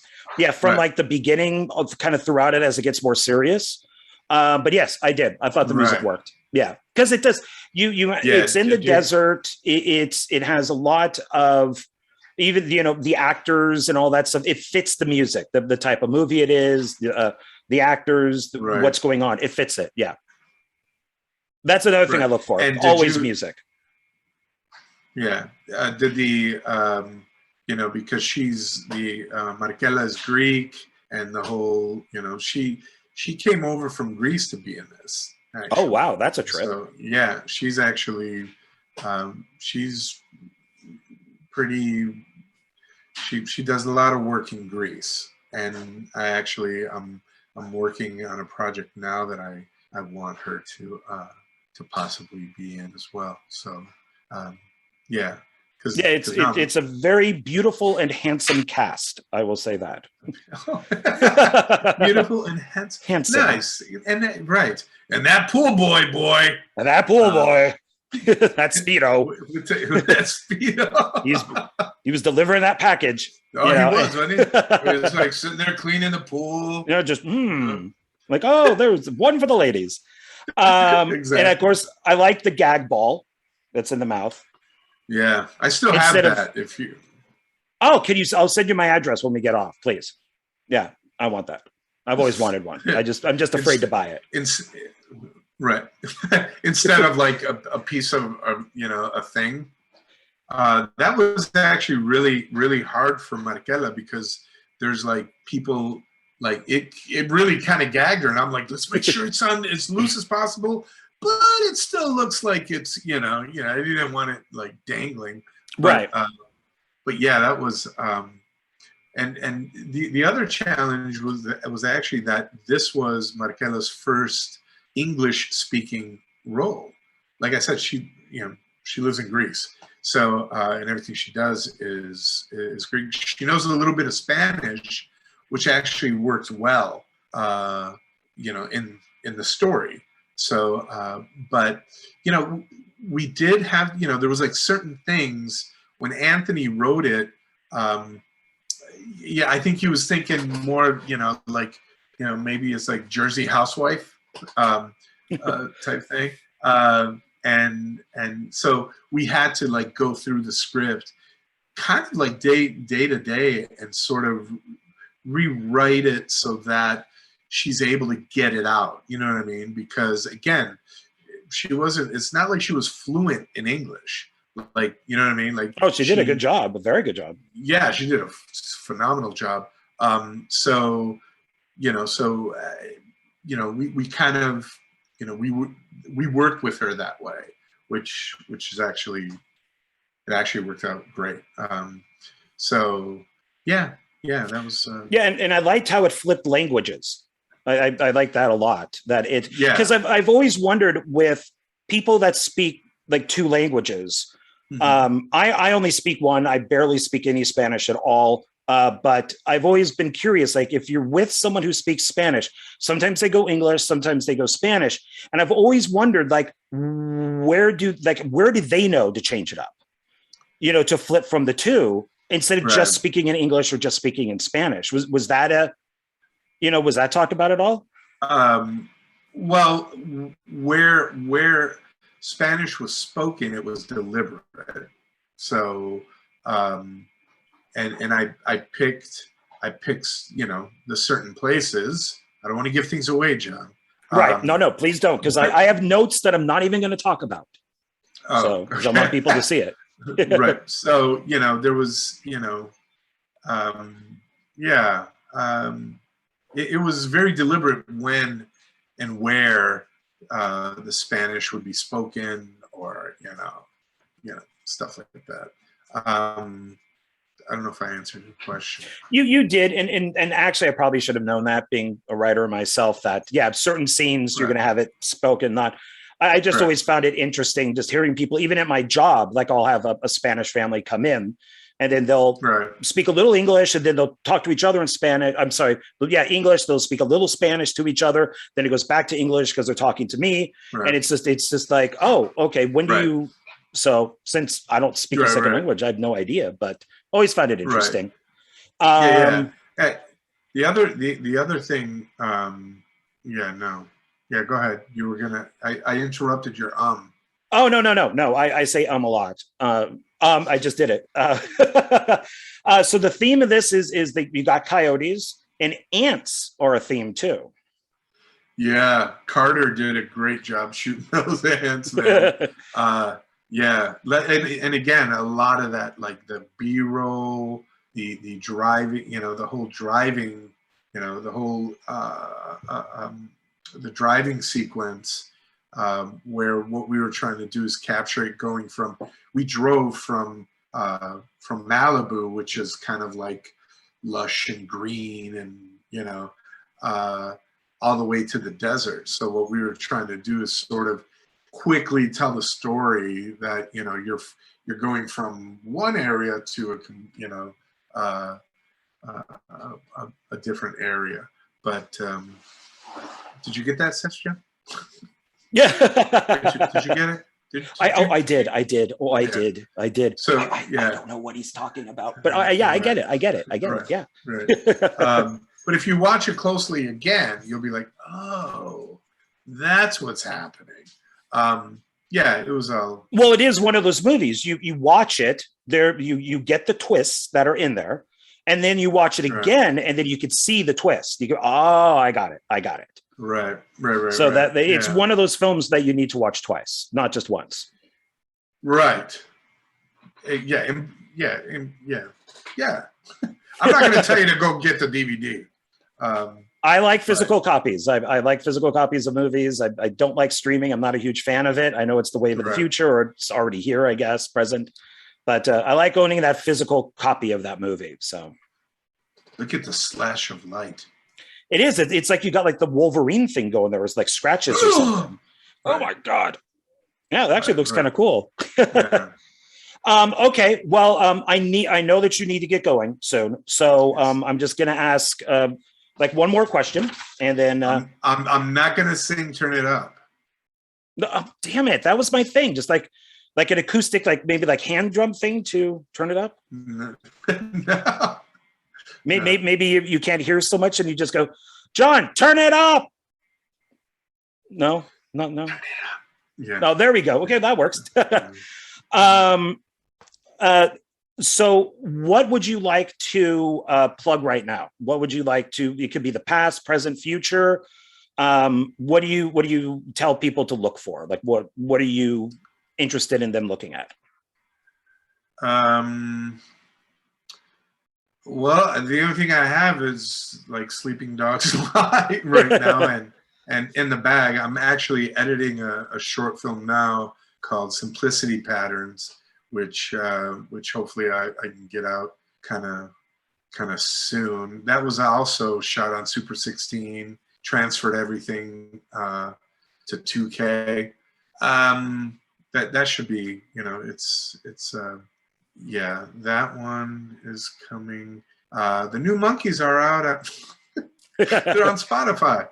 like the beginning of kind of throughout it as it gets more serious. But yes, I did. I thought the music worked. Yeah, because it does. It's in the desert. It has a lot of even the actors and all that stuff. It fits the music, the type of movie it is, the actors, what's going on. It fits it. Yeah, that's another thing I look for. Always music. Yeah. Did the because she's the Markella is Greek and the whole she she came over from Greece to be in this. Actually. Oh wow, that's a trip. So yeah, she's actually she's pretty. She does a lot of work in Greece, and I'm working on a project now that I want her to possibly be in as well. So yeah. Yeah, it's a very beautiful and handsome cast. I will say that. Beautiful and handsome. Nice. And right. And that pool boy. And that pool boy. That Speedo. That Speedo. He was delivering that package. Oh, he was, wasn't he? He was like sitting there cleaning the pool. You know, just like, oh, there's one for the ladies. Exactly. And of course, I like the gag ball that's in the mouth. Yeah, I still have that. If you, oh, I'll send you my address when we get off, please. Yeah, I want that. I've always wanted one. I'm just afraid to buy it. Right. Instead of like a piece of a thing. That was actually really, really hard for Markela because there's like people like it really kind of gagged her, and I'm like, let's make sure it's on as loose as possible. But it still looks like it's, I didn't want it like dangling. Right. But yeah, that was, and the other challenge was actually that this was Markela's first English speaking role. Like I said, she lives in Greece. So, and everything she does is Greek. She knows a little bit of Spanish, which actually works well, in the story. So, but, we did have, there was like certain things when Anthony wrote it. Yeah, I think he was thinking more, maybe it's like Jersey Housewife type thing. And so we had to like go through the script kind of like day to day and sort of rewrite it so that she's able to get it out. You know what I mean? Because again, it's not like she was fluent in English. Like, you know what I mean? Like, oh, she did a good job, a very good job. Yeah, she did a phenomenal job. We kind of, we worked with her that way, which is actually, it actually worked out great. So yeah, that was. Yeah, and I liked how it flipped languages. I like that a lot. Because I've always wondered with people that speak like two languages. Mm-hmm. I only speak one. I barely speak any Spanish at all. But I've always been curious, like if you're with someone who speaks Spanish, sometimes they go English, sometimes they go Spanish. And I've always wondered, like, where do they know to change it up? To flip from the two instead of just speaking in English or just speaking in Spanish. Was that was that talked about at all? Well, where Spanish was spoken, it was deliberate. So, and I picked, the certain places. I don't want to give things away, John. Right. No, please don't. Because I have notes that I'm not even going to talk about. So I want people to see it. Right. So, there was, it was very deliberate when and where the Spanish would be spoken, or stuff like that. I don't know if I answered your question. You did, and actually, I probably should have known that, being a writer myself. That certain scenes you're going to have it spoken. Not, I just always found it interesting, just hearing people, even at my job. Like I'll have a Spanish family come in, and then they'll speak a little English, and then they'll talk to each other in Spanish. I'm sorry, English. They'll speak a little Spanish to each other. Then it goes back to English because they're talking to me, and it's just like, oh, okay. When do you? So since I don't speak a second language, I have no idea, but always find it interesting. The other thing, go ahead. You were gonna. I interrupted your Oh no. I say a lot. I just did it. So the theme of this is that you got coyotes, and ants are a theme too. Yeah, Carter did a great job shooting those ants, man. Yeah, and again, a lot of that, like the B-roll, the driving, the whole driving You know, the whole the driving sequence, where what we were trying to do is capture it going from. We drove from Malibu, which is kind of like lush and green, and you know, all the way to the desert. So what we were trying to do is sort of quickly tell the story that, you know, you're going from one area to a different area. But did you get that, Seth? Yeah. Did you get it? I did. Oh, I Yeah. did. So I yeah, don't know what he's talking about, but I get it. I get it. Right. Yeah. Right. But if you watch it closely again, you'll be like, oh, that's what's happening. Yeah, it was a. Well, it is one of those movies. You watch it there. You get the twists that are in there, and then you watch it again, and then you could see the twist. You go, oh, I got it. Right. So right. that it's one of those films that you need to watch twice, not just once. Right. Yeah. I'm not going to tell you to go get the DVD. I like physical copies. I like physical copies of movies. I don't like streaming. I'm not a huge fan of it. I know it's the wave of the future, or it's already here, I guess, present. But I like owning that physical copy of that movie. So look at the slash of light. it is. It's like you got like the Wolverine thing going there. It's like scratches or something. Oh my God. Yeah, it actually looks kind of cool. Yeah. Okay. Well, I know that you need to get going soon. So I'm just gonna ask like one more question, and then I'm not gonna sing "Turn It Up." No, damn it! That was my thing. Just like an acoustic, like maybe like hand drum thing to turn it up. No. Maybe you can't hear so much, and you just go, John, turn it up. No. Yeah. No, there we go. Okay, that works. So what would you like to plug right now? What would you like to, it could be the past, present, future. What do you tell people to look for? Like what are you interested in them looking at? Well, the only thing I have is like Sleeping Dogs Lie right now, and in the bag, I'm actually editing a short film now called Simplicity Patterns, which hopefully I can get out kind of soon. That was also shot on Super 16, transferred everything to 2K. That should be, you know, it's yeah, that one is coming. The new Monkeys are out. They're on Spotify.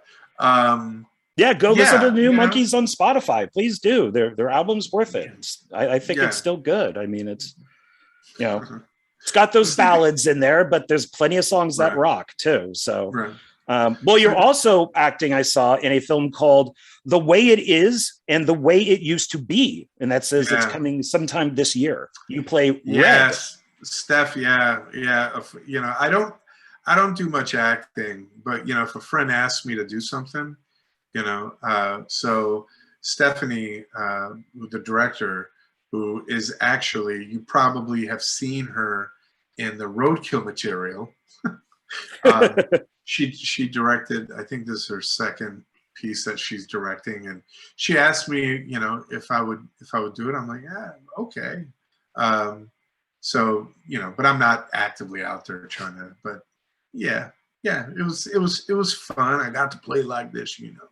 Yeah, go listen to the new Monkeys on Spotify. Please do. Their album's worth it. I think it's still good. I mean, it's, you know, it's got those ballads in there, but there's plenty of songs that rock too. So, well, you're also acting, I saw, in a film called The Way It Is and The Way It Used to Be. And that says it's coming sometime this year. You play Red. Yes, Steph. Yeah. You know, I don't do much acting, but you know, if a friend asks me to do something, you know, so Stephanie, the director, who is actually, you probably have seen her in the Roadkill material. She directed, I think this is her second piece that she's directing, and she asked me, you know, if I would do it. I'm like, yeah, okay. So, you know, but I'm not actively out there trying to, but yeah, it was fun. I got to play like this, you know.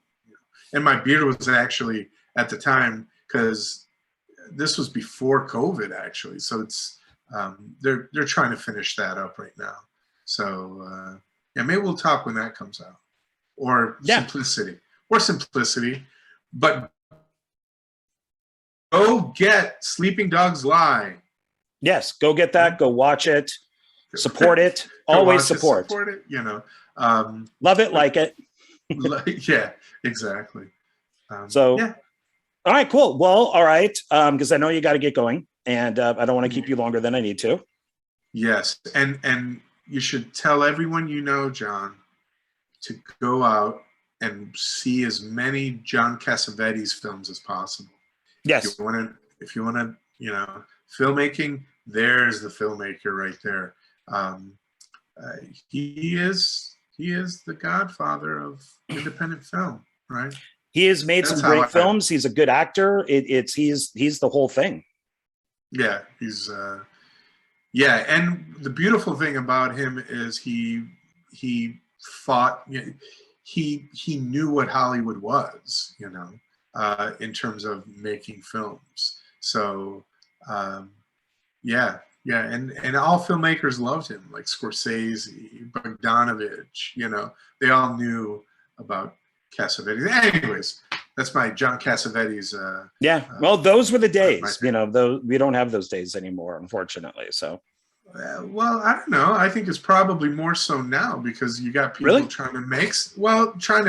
And my beard was actually at the time, because this was before COVID actually. So it's they're trying to finish that up right now. So yeah, maybe we'll talk when that comes out. Or Simplicity. But go get Sleeping Dogs Lie. Yes, go get that. Go watch it. Support it. Always support. Support it, you know. Love it, like it. Yeah, exactly. So, yeah. All right, cool. Well, all right, because I know you got to get going, and I don't want to keep you longer than I need to. Yes, and you should tell everyone you know, John, to go out and see as many John Cassavetes films as possible. Yes. If you want to, you know, filmmaking, there's the filmmaker right there. He is he is the godfather of independent film, right? He has made That's some how great films. He's a good actor. He's the whole thing. Yeah, he's yeah, and the beautiful thing about him is he fought. You know, he knew what Hollywood was, you know, in terms of making films. So yeah, yeah, and all filmmakers loved him, like Scorsese, Bogdanovich. You know, they all knew about Cassavetes. Anyways, that's my John Cassavetes. Yeah, well, those were the days. my You know, though we don't have those days anymore, unfortunately. So, well, I don't know. I think it's probably more so now because you got people really trying to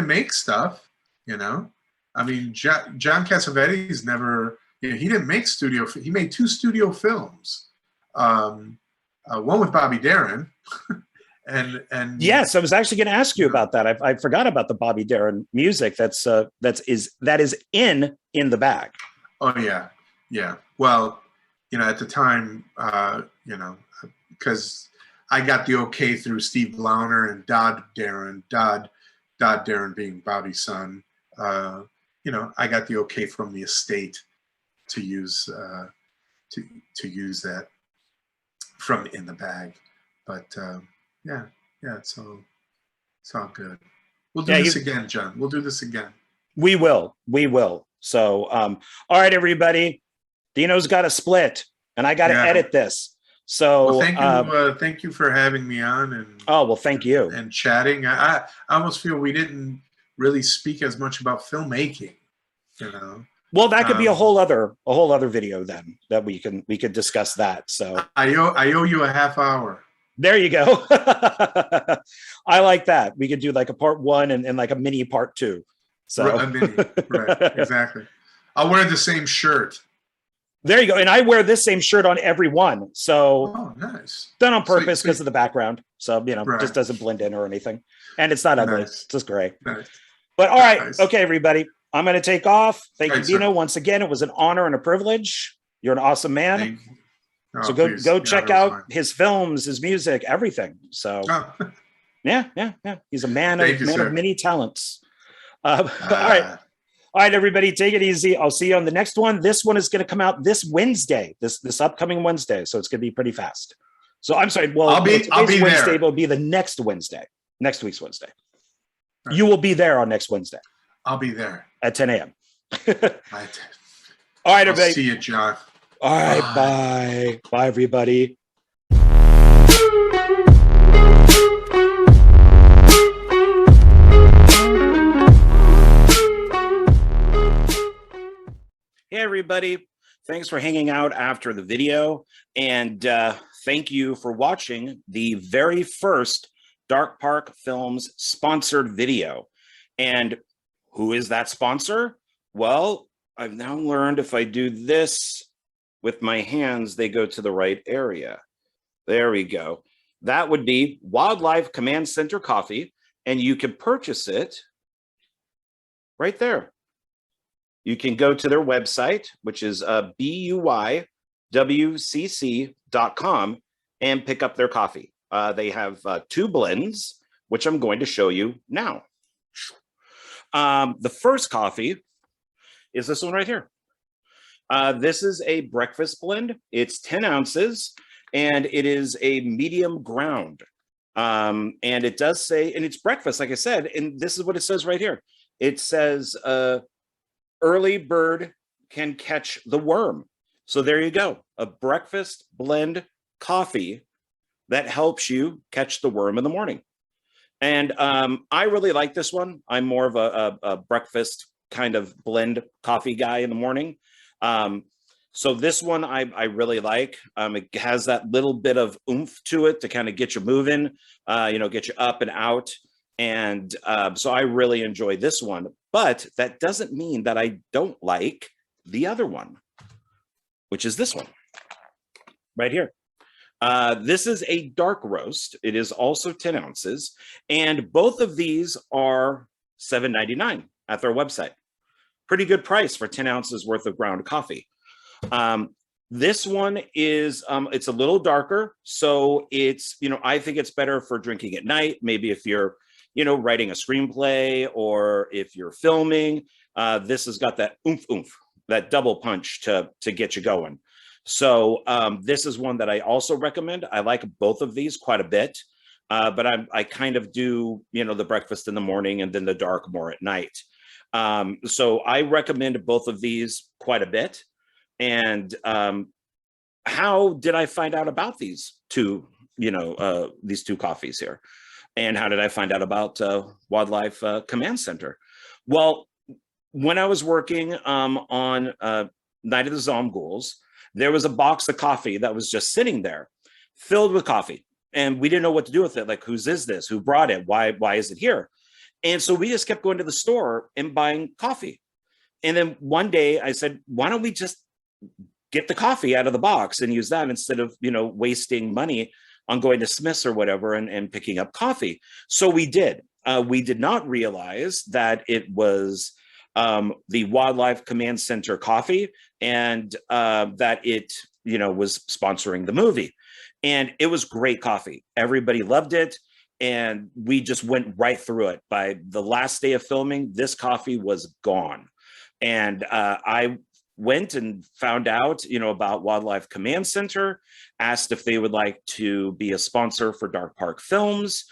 make stuff. You know, I mean, John Cassavetes never. You know, he didn't make studio. He made 2 studio films. One with Bobby Darin, and yes, I was actually going to ask you about that. I forgot about the Bobby Darin music. That is in the bag. Oh yeah, yeah. Well, you know, at the time, you know, because I got the okay through Steve Launer and Dodd Darin being Bobby's son. You know, I got the okay from the estate to use to use that from in the bag. But yeah, it's all good. We'll do this again, John. We'll do this again. We will. So, all right, everybody. Dino's got a split, and I got to edit this. So, thank you for having me on. And thank you. And chatting. I almost feel we didn't really speak as much about filmmaking. You know. Well, that could be a whole other video then that we could discuss that. So I owe you a half hour. There you go. I like that. We could do like a part 1 and like a mini part 2. So a mini, right? Exactly. I'll wear the same shirt. There you go. And I wear this same shirt on every one. So nice. Done on purpose because of the background. So, you know, right. Just doesn't blend in or anything. And it's not ugly. It's just gray. Nice. But all right. Nice. Okay, everybody. I'm going to take off. Thank you, Dino. Sir. Once again, it was an honor and a privilege. You're an awesome man. So go check out his films, his music, everything. So yeah. He's a man of many talents. All right, everybody, take it easy. I'll see you on the next one. This one is going to come out this Wednesday, this upcoming Wednesday. So it's going to be pretty fast. So I'm sorry. Well, I'll be Wednesday there. Will be the next Wednesday, next week's Wednesday. Right. You will be there on next Wednesday. I'll be there at 10 a.m. All right, everybody. See you, John. All right, bye. Bye, everybody. Hey, everybody. Thanks for hanging out after the video. And thank you for watching the very first Dark Park Films sponsored video. And who is that sponsor? Well, I've now learned if I do this with my hands, they go to the right area. There we go. That would be Wildlife Command Center Coffee, and you can purchase it right there. You can go to their website, which is buyWCC.com, and pick up their coffee. They have 2 blends, which I'm going to show you now. The first coffee is this one right here. This is a breakfast blend. It's 10 ounces, and it is a medium ground. And it does say, and it's breakfast, like I said, and this is what it says right here. It says, early bird can catch the worm. So there you go, a breakfast blend coffee that helps you catch the worm in the morning. And I really like this one. I'm more of a breakfast kind of blend coffee guy in the morning. So this one I really like. It has that little bit of oomph to it to kind of get you moving, get you up and out. And so I really enjoy this one. But that doesn't mean that I don't like the other one, which is this one right here. This is a dark roast. It is also 10 ounces. And both of these are $7.99 at their website. Pretty good price for 10 ounces worth of ground coffee. This one is, it's a little darker. So it's, I think it's better for drinking at night. Maybe if you're, writing a screenplay, or if you're filming, this has got that oomph, that double punch to get you going. So this is one that I also recommend. I like both of these quite a bit, but I kind of do, the breakfast in the morning and then the dark more at night. So I recommend both of these quite a bit. And how did I find out about these two coffees here? And how did I find out about Wildlife Command Center? Well, when I was working on Night of the Zomghouls, there was a box of coffee that was just sitting there, filled with coffee. And we didn't know what to do with it. Like, whose is this? Who brought it? Why is it here? And so we just kept going to the store and buying coffee. And then one day I said, why don't we just get the coffee out of the box and use that instead of, wasting money on going to Smith's or whatever and picking up coffee. So we did. We did not realize that it was the Wildlife Command Center coffee, and that it, was sponsoring the movie. And it was great coffee. Everybody loved it. And we just went right through it. By the last day of filming, this coffee was gone. And I went and found out, about Wildlife Command Center, asked if they would like to be a sponsor for Dark Park Films,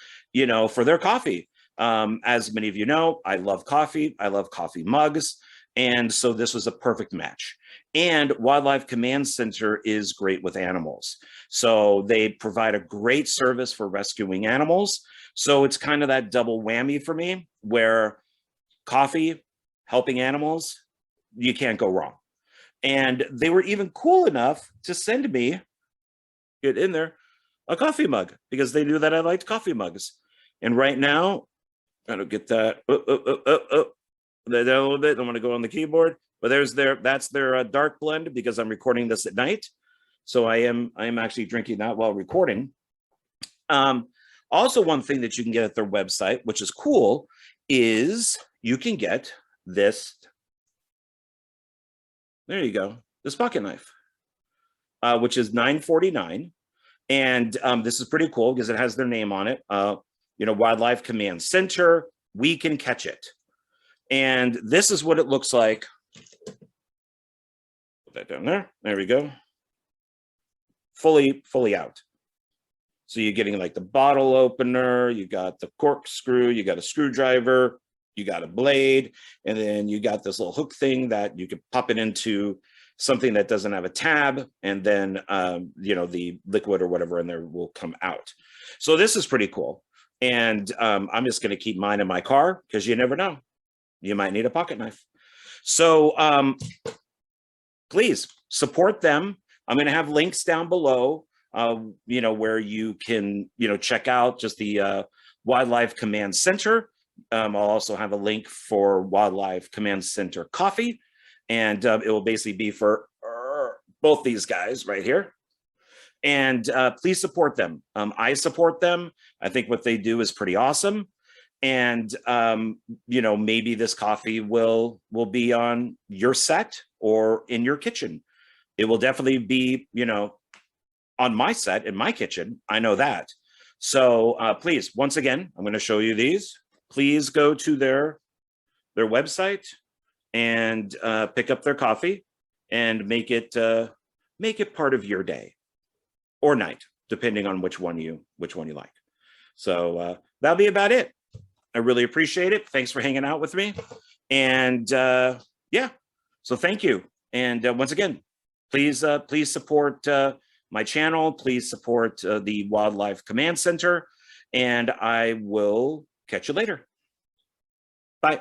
for their coffee. As many of you know, I love coffee. I love coffee mugs. And so this was a perfect match. And Wildlife Command Center is great with animals. So they provide a great service for rescuing animals. So it's kind of that double whammy for me, where coffee, helping animals, you can't go wrong. And they were even cool enough to send me, get in there, a coffee mug, because they knew that I liked coffee mugs. And right now, I don't get that. A little bit. I want to go on the keyboard, but that's their dark blend, because I'm recording this at night. So I am actually drinking that while recording. Also, one thing that you can get at their website, which is cool, is you can get this. There you go. This pocket knife, which is $9.49. And this is pretty cool because it has their name on it. Wildlife Command Center, we can catch it. And this is what it looks like. Put that down there. There we go. Fully out. So you're getting like the bottle opener, you got the corkscrew, you got a screwdriver, you got a blade, and then you got this little hook thing that you could pop it into something that doesn't have a tab, and then the liquid or whatever in there will come out. So this is pretty cool. And I'm just going to keep mine in my car, because you never know. You might need a pocket knife. So please support them. I'm going to have links down below, where you can, check out just the Wildlife Command Center. I'll also have a link for Wildlife Command Center coffee. And it will basically be for both these guys right here. And please support them. I support them. I think what they do is pretty awesome. And, maybe this coffee will be on your set or in your kitchen. It will definitely be, on my set, in my kitchen. I know that. So please, once again, I'm going to show you these. Please go to their website and pick up their coffee and make it part of your day or night, depending on which one you like. So that'll be about it. I really appreciate it. Thanks for hanging out with me. And yeah, so thank you. And once again, please support my channel. Please support the Wildlife Command Center. And I will catch you later. Bye.